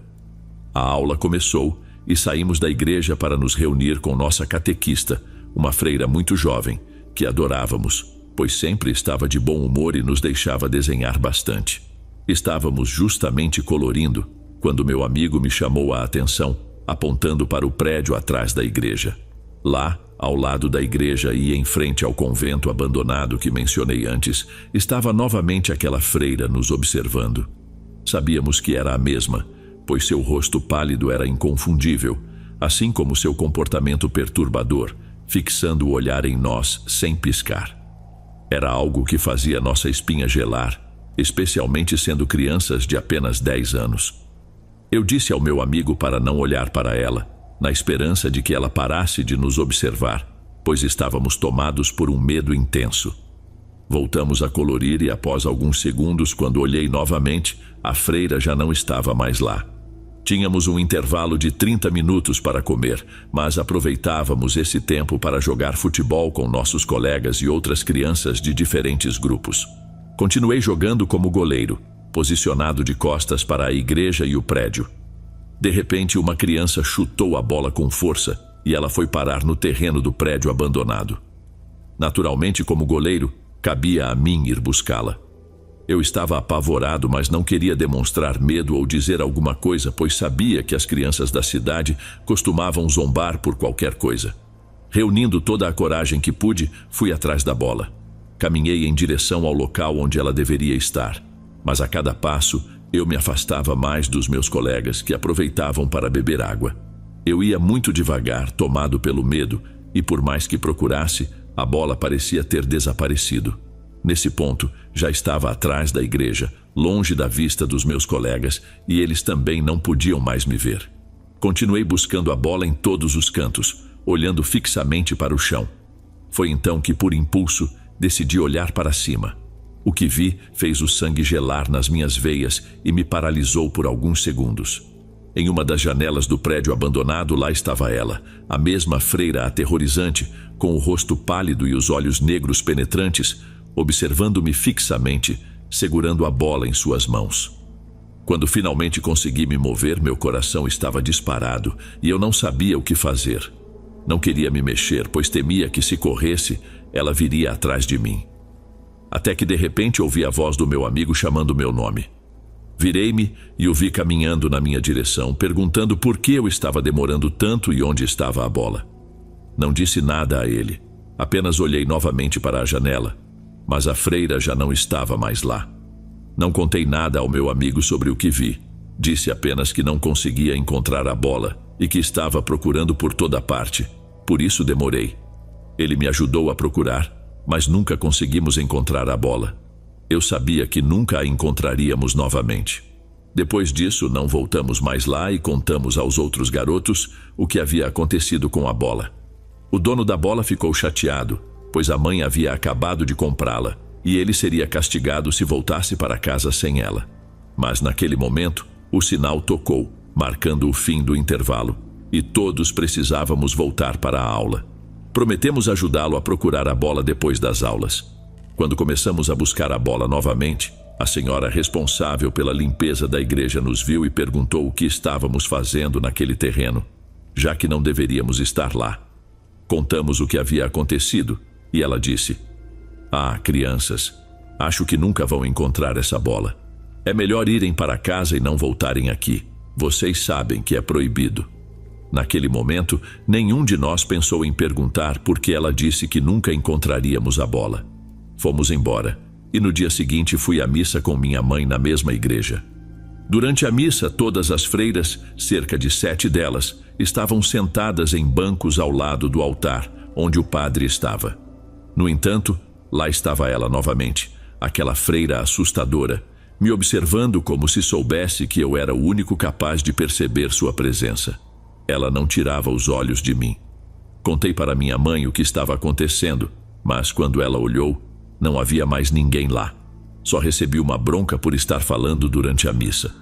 A aula começou e saímos da igreja para nos reunir com nossa catequista, uma freira muito jovem, que adorávamos, pois sempre estava de bom humor e nos deixava desenhar bastante. Estávamos justamente colorindo, quando meu amigo me chamou a atenção, apontando para o prédio atrás da igreja. Lá, ao lado da igreja e em frente ao convento abandonado que mencionei antes, estava novamente aquela freira nos observando. Sabíamos que era a mesma, pois seu rosto pálido era inconfundível, assim como seu comportamento perturbador, fixando o olhar em nós sem piscar. Era algo que fazia nossa espinha gelar, especialmente sendo crianças de apenas 10 anos. Eu disse ao meu amigo para não olhar para ela, na esperança de que ela parasse de nos observar, pois estávamos tomados por um medo intenso. Voltamos a colorir e após alguns segundos, quando olhei novamente, a freira já não estava mais lá. Tínhamos um intervalo de 30 minutos para comer, mas aproveitávamos esse tempo para jogar futebol com nossos colegas e outras crianças de diferentes grupos. Continuei jogando como goleiro, posicionado de costas para a igreja e o prédio. De repente, uma criança chutou a bola com força e ela foi parar no terreno do prédio abandonado. Naturalmente, como goleiro, cabia a mim ir buscá-la. Eu estava apavorado, mas não queria demonstrar medo ou dizer alguma coisa, pois sabia que as crianças da cidade costumavam zombar por qualquer coisa. Reunindo toda a coragem que pude, fui atrás da bola. Caminhei em direção ao local onde ela deveria estar. Mas a cada passo, eu me afastava mais dos meus colegas, que aproveitavam para beber água. Eu ia muito devagar, tomado pelo medo, e por mais que procurasse, a bola parecia ter desaparecido. Nesse ponto, já estava atrás da igreja, longe da vista dos meus colegas, e eles também não podiam mais me ver. Continuei buscando a bola em todos os cantos, olhando fixamente para o chão. Foi então que, por impulso, decidi olhar para cima. O que vi fez o sangue gelar nas minhas veias e me paralisou por alguns segundos. Em uma das janelas do prédio abandonado, lá estava ela, a mesma freira aterrorizante, com o rosto pálido e os olhos negros penetrantes, observando-me fixamente, segurando a bola em suas mãos. Quando finalmente consegui me mover, meu coração estava disparado e eu não sabia o que fazer. Não queria me mexer, pois temia que, se corresse, ela viria atrás de mim. Até que de repente ouvi a voz do meu amigo chamando meu nome. Virei-me e o vi caminhando na minha direção, perguntando por que eu estava demorando tanto e onde estava a bola. Não disse nada a ele, apenas olhei novamente para a janela, mas a freira já não estava mais lá. Não contei nada ao meu amigo sobre o que vi, disse apenas que não conseguia encontrar a bola e que estava procurando por toda parte, por isso demorei. Ele me ajudou a procurar, mas nunca conseguimos encontrar a bola. Eu sabia que nunca a encontraríamos novamente. Depois disso, não voltamos mais lá e contamos aos outros garotos o que havia acontecido com a bola. O dono da bola ficou chateado, pois a mãe havia acabado de comprá-la e ele seria castigado se voltasse para casa sem ela. Mas naquele momento, o sinal tocou, marcando o fim do intervalo, e todos precisávamos voltar para a aula. Prometemos ajudá-lo a procurar a bola depois das aulas. Quando começamos a buscar a bola novamente, a senhora responsável pela limpeza da igreja nos viu e perguntou o que estávamos fazendo naquele terreno, já que não deveríamos estar lá. Contamos o que havia acontecido e ela disse: "Ah, crianças, acho que nunca vão encontrar essa bola. É melhor irem para casa e não voltarem aqui. Vocês sabem que é proibido." Naquele momento, nenhum de nós pensou em perguntar por que ela disse que nunca encontraríamos a bola. Fomos embora, e no dia seguinte fui à missa com minha mãe na mesma igreja. Durante a missa, todas as freiras, cerca de 7 delas, estavam sentadas em bancos ao lado do altar, onde o padre estava. No entanto, lá estava ela novamente, aquela freira assustadora, me observando como se soubesse que eu era o único capaz de perceber sua presença. Ela não tirava os olhos de mim. Contei para minha mãe o que estava acontecendo, mas quando ela olhou, não havia mais ninguém lá. Só recebi uma bronca por estar falando durante a missa.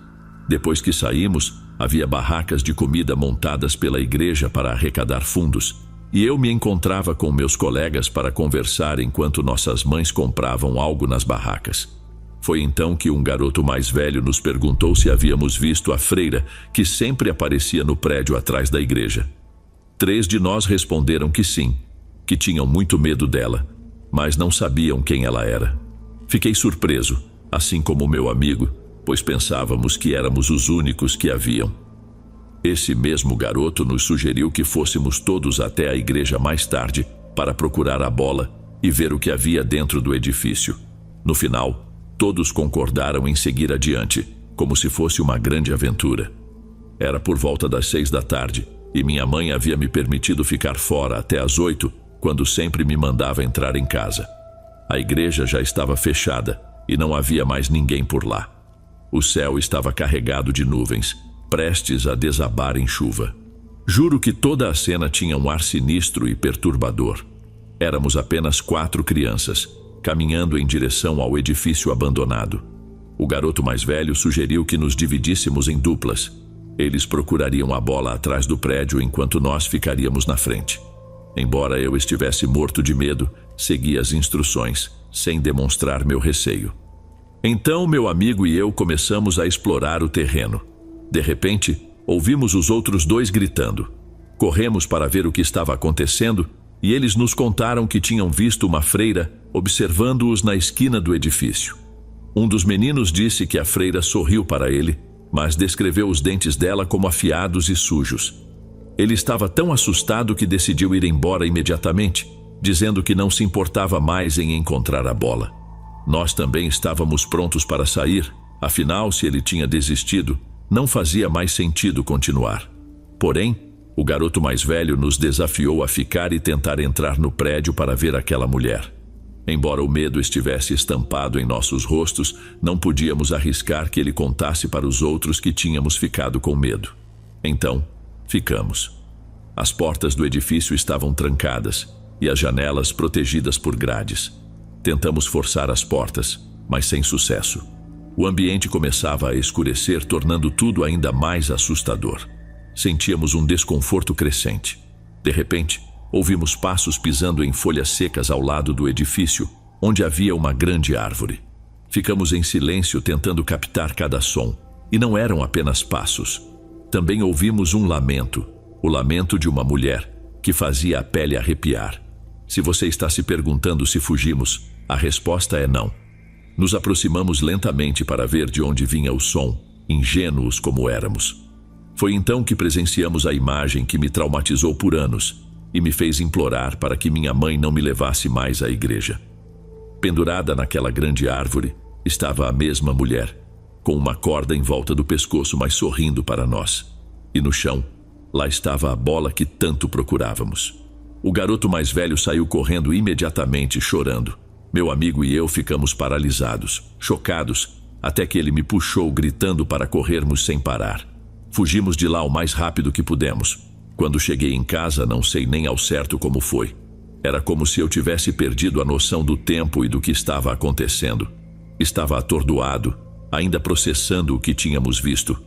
Depois que saímos, havia barracas de comida montadas pela igreja para arrecadar fundos, e eu me encontrava com meus colegas para conversar enquanto nossas mães compravam algo nas barracas. Foi então que um garoto mais velho nos perguntou se havíamos visto a freira que sempre aparecia no prédio atrás da igreja. 3 de nós responderam que sim, que tinham muito medo dela, mas não sabiam quem ela era. Fiquei surpreso, assim como meu amigo, pois pensávamos que éramos os únicos que a viam. Esse mesmo garoto nos sugeriu que fôssemos todos até a igreja mais tarde para procurar a bola e ver o que havia dentro do edifício. No final, todos concordaram em seguir adiante, como se fosse uma grande aventura. Era por volta das 6 da tarde, e minha mãe havia me permitido ficar fora até às 8, quando sempre me mandava entrar em casa. A igreja já estava fechada, e não havia mais ninguém por lá. O céu estava carregado de nuvens, prestes a desabar em chuva. Juro que toda a cena tinha um ar sinistro e perturbador. Éramos apenas 4 crianças, caminhando em direção ao edifício abandonado. O garoto mais velho sugeriu que nos dividíssemos em duplas. Eles procurariam a bola atrás do prédio enquanto nós ficaríamos na frente. Embora eu estivesse morto de medo, segui as instruções, sem demonstrar meu receio. Então meu amigo e eu começamos a explorar o terreno. De repente, ouvimos os outros 2 gritando. Corremos para ver o que estava acontecendo e eles nos contaram que tinham visto uma freira observando-os na esquina do edifício. Um dos meninos disse que a freira sorriu para ele, mas descreveu os dentes dela como afiados e sujos. Ele estava tão assustado que decidiu ir embora imediatamente, dizendo que não se importava mais em encontrar a bola. Nós também estávamos prontos para sair, afinal, se ele tinha desistido, não fazia mais sentido continuar. Porém, o garoto mais velho nos desafiou a ficar e tentar entrar no prédio para ver aquela mulher. Embora o medo estivesse estampado em nossos rostos, não podíamos arriscar que ele contasse para os outros que tínhamos ficado com medo. Então, ficamos. As portas do edifício estavam trancadas e as janelas protegidas por grades. Tentamos forçar as portas, mas sem sucesso. O ambiente começava a escurecer, tornando tudo ainda mais assustador. Sentíamos um desconforto crescente. De repente, ouvimos passos pisando em folhas secas ao lado do edifício, onde havia uma grande árvore. Ficamos em silêncio tentando captar cada som, e não eram apenas passos. Também ouvimos um lamento, o lamento de uma mulher, que fazia a pele arrepiar. Se você está se perguntando se fugimos, a resposta é não. Nos aproximamos lentamente para ver de onde vinha o som, ingênuos como éramos. Foi então que presenciamos a imagem que me traumatizou por anos e me fez implorar para que minha mãe não me levasse mais à igreja. Pendurada naquela grande árvore, estava a mesma mulher, com uma corda em volta do pescoço, mas sorrindo para nós. E no chão, lá estava a bola que tanto procurávamos. O garoto mais velho saiu correndo imediatamente, chorando. Meu amigo e eu ficamos paralisados, chocados, até que ele me puxou, gritando para corrermos sem parar. Fugimos de lá o mais rápido que pudemos. Quando cheguei em casa, não sei nem ao certo como foi. Era como se eu tivesse perdido a noção do tempo e do que estava acontecendo. Estava atordoado, ainda processando o que tínhamos visto.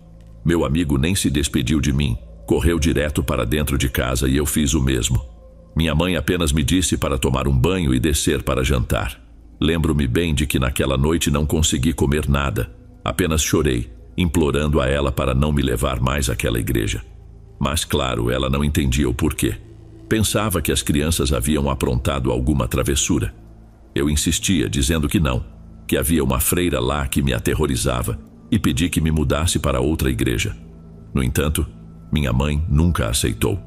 Meu amigo nem se despediu de mim, correu direto para dentro de casa e eu fiz o mesmo. Minha mãe apenas me disse para tomar um banho e descer para jantar. Lembro-me bem de que naquela noite não consegui comer nada. Apenas chorei, implorando a ela para não me levar mais àquela igreja. Mas claro, ela não entendia o porquê. Pensava que as crianças haviam aprontado alguma travessura. Eu insistia, dizendo que não, que havia uma freira lá que me aterrorizava, e pedi que me mudasse para outra igreja. No entanto, minha mãe nunca aceitou.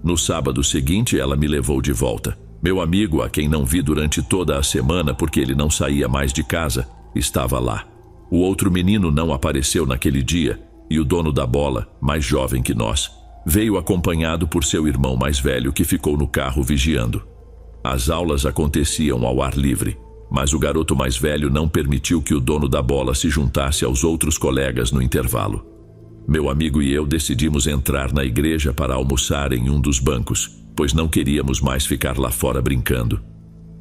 No sábado seguinte, ela me levou de volta. Meu amigo, a quem não vi durante toda a semana porque ele não saía mais de casa, estava lá. O outro menino não apareceu naquele dia, e o dono da bola, mais jovem que nós, veio acompanhado por seu irmão mais velho, que ficou no carro vigiando. As aulas aconteciam ao ar livre, mas o garoto mais velho não permitiu que o dono da bola se juntasse aos outros colegas no intervalo. Meu amigo e eu decidimos entrar na igreja para almoçar em um dos bancos, pois não queríamos mais ficar lá fora brincando.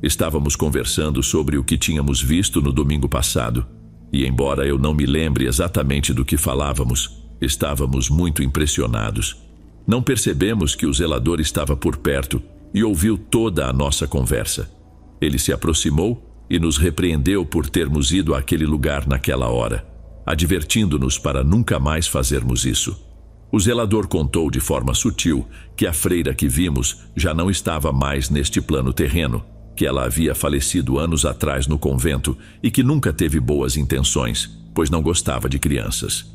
Estávamos conversando sobre o que tínhamos visto no domingo passado, e embora eu não me lembre exatamente do que falávamos, estávamos muito impressionados. Não percebemos que o zelador estava por perto e ouviu toda a nossa conversa. Ele se aproximou e nos repreendeu por termos ido àquele lugar naquela hora, advertindo-nos para nunca mais fazermos isso. O zelador contou de forma sutil que a freira que vimos já não estava mais neste plano terreno, que ela havia falecido anos atrás no convento e que nunca teve boas intenções, pois não gostava de crianças.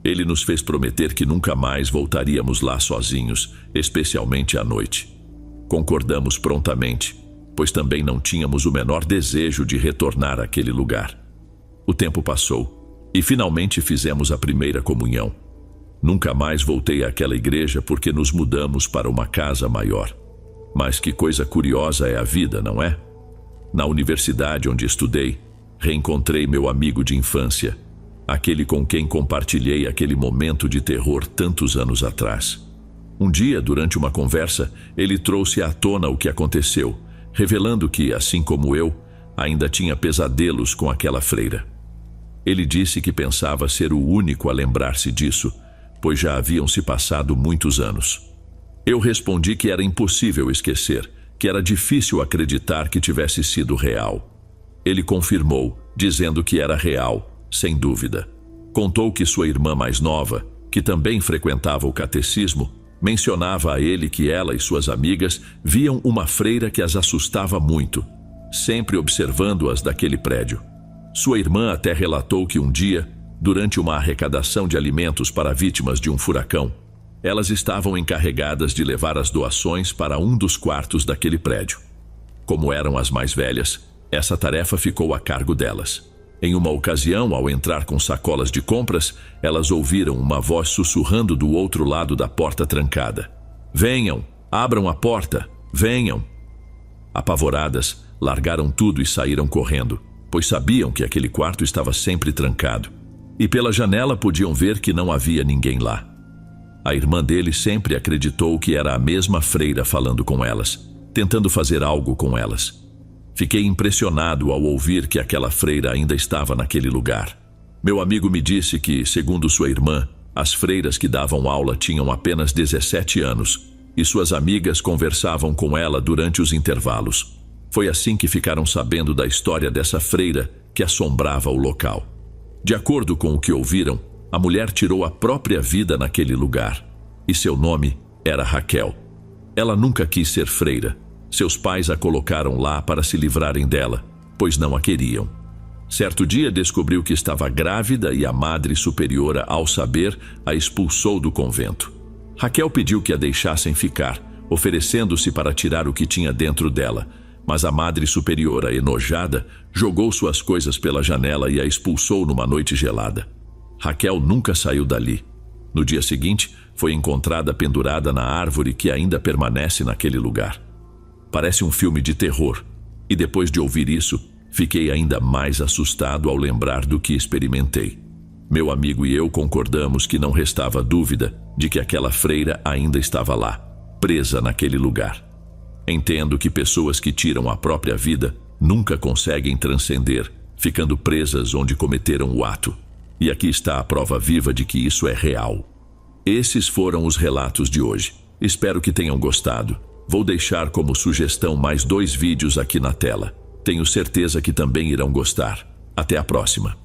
Ele nos fez prometer que nunca mais voltaríamos lá sozinhos, especialmente à noite. Concordamos prontamente, pois também não tínhamos o menor desejo de retornar àquele lugar. O tempo passou e finalmente fizemos a primeira comunhão. Nunca mais voltei àquela igreja porque nos mudamos para uma casa maior. Mas que coisa curiosa é a vida, não é? Na universidade onde estudei, reencontrei meu amigo de infância, aquele com quem compartilhei aquele momento de terror tantos anos atrás. Um dia, durante uma conversa, ele trouxe à tona o que aconteceu, revelando que, assim como eu, ainda tinha pesadelos com aquela freira. Ele disse que pensava ser o único a lembrar-se disso, pois já haviam se passado muitos anos. Eu respondi que era impossível esquecer, que era difícil acreditar que tivesse sido real. Ele confirmou, dizendo que era real, sem dúvida. Contou que sua irmã mais nova, que também frequentava o catecismo, mencionava a ele que ela e suas amigas viam uma freira que as assustava muito, sempre observando-as daquele prédio. Sua irmã até relatou que um dia, durante uma arrecadação de alimentos para vítimas de um furacão, elas estavam encarregadas de levar as doações para um dos quartos daquele prédio. Como eram as mais velhas, Essa tarefa ficou a cargo delas. Em uma ocasião, ao entrar com sacolas de compras, elas ouviram uma voz sussurrando do outro lado da porta trancada: "Venham, abram a porta, venham." Apavoradas, largaram tudo e saíram correndo, pois sabiam que aquele quarto estava sempre trancado. E pela janela podiam ver que não havia ninguém lá. A irmã dele sempre acreditou que era a mesma freira falando com elas, tentando fazer algo com elas. Fiquei impressionado ao ouvir que aquela freira ainda estava naquele lugar. Meu amigo me disse que, segundo sua irmã, as freiras que davam aula tinham apenas 17 anos e suas amigas conversavam com ela durante os intervalos. Foi assim que ficaram sabendo da história dessa freira que assombrava o local. De acordo com o que ouviram, a mulher tirou a própria vida naquele lugar, e seu nome era Raquel. Ela nunca quis ser freira. Seus pais a colocaram lá para se livrarem dela, pois não a queriam. Certo dia descobriu que estava grávida e a Madre Superiora, ao saber, a expulsou do convento. Raquel pediu que a deixassem ficar, oferecendo-se para tirar o que tinha dentro dela, mas a Madre Superiora, enojada, jogou suas coisas pela janela e a expulsou numa noite gelada. Raquel nunca saiu dali. No dia seguinte, foi encontrada pendurada na árvore que ainda permanece naquele lugar. Parece um filme de terror, e depois de ouvir isso, fiquei ainda mais assustado ao lembrar do que experimentei. Meu amigo e eu concordamos que não restava dúvida de que aquela freira ainda estava lá, presa naquele lugar. Entendo que pessoas que tiram a própria vida nunca conseguem transcender, ficando presas onde cometeram o ato. E aqui está a prova viva de que isso é real. Esses foram os relatos de hoje. Espero que tenham gostado. Vou deixar como sugestão mais 2 vídeos aqui na tela. Tenho certeza que também irão gostar. Até a próxima.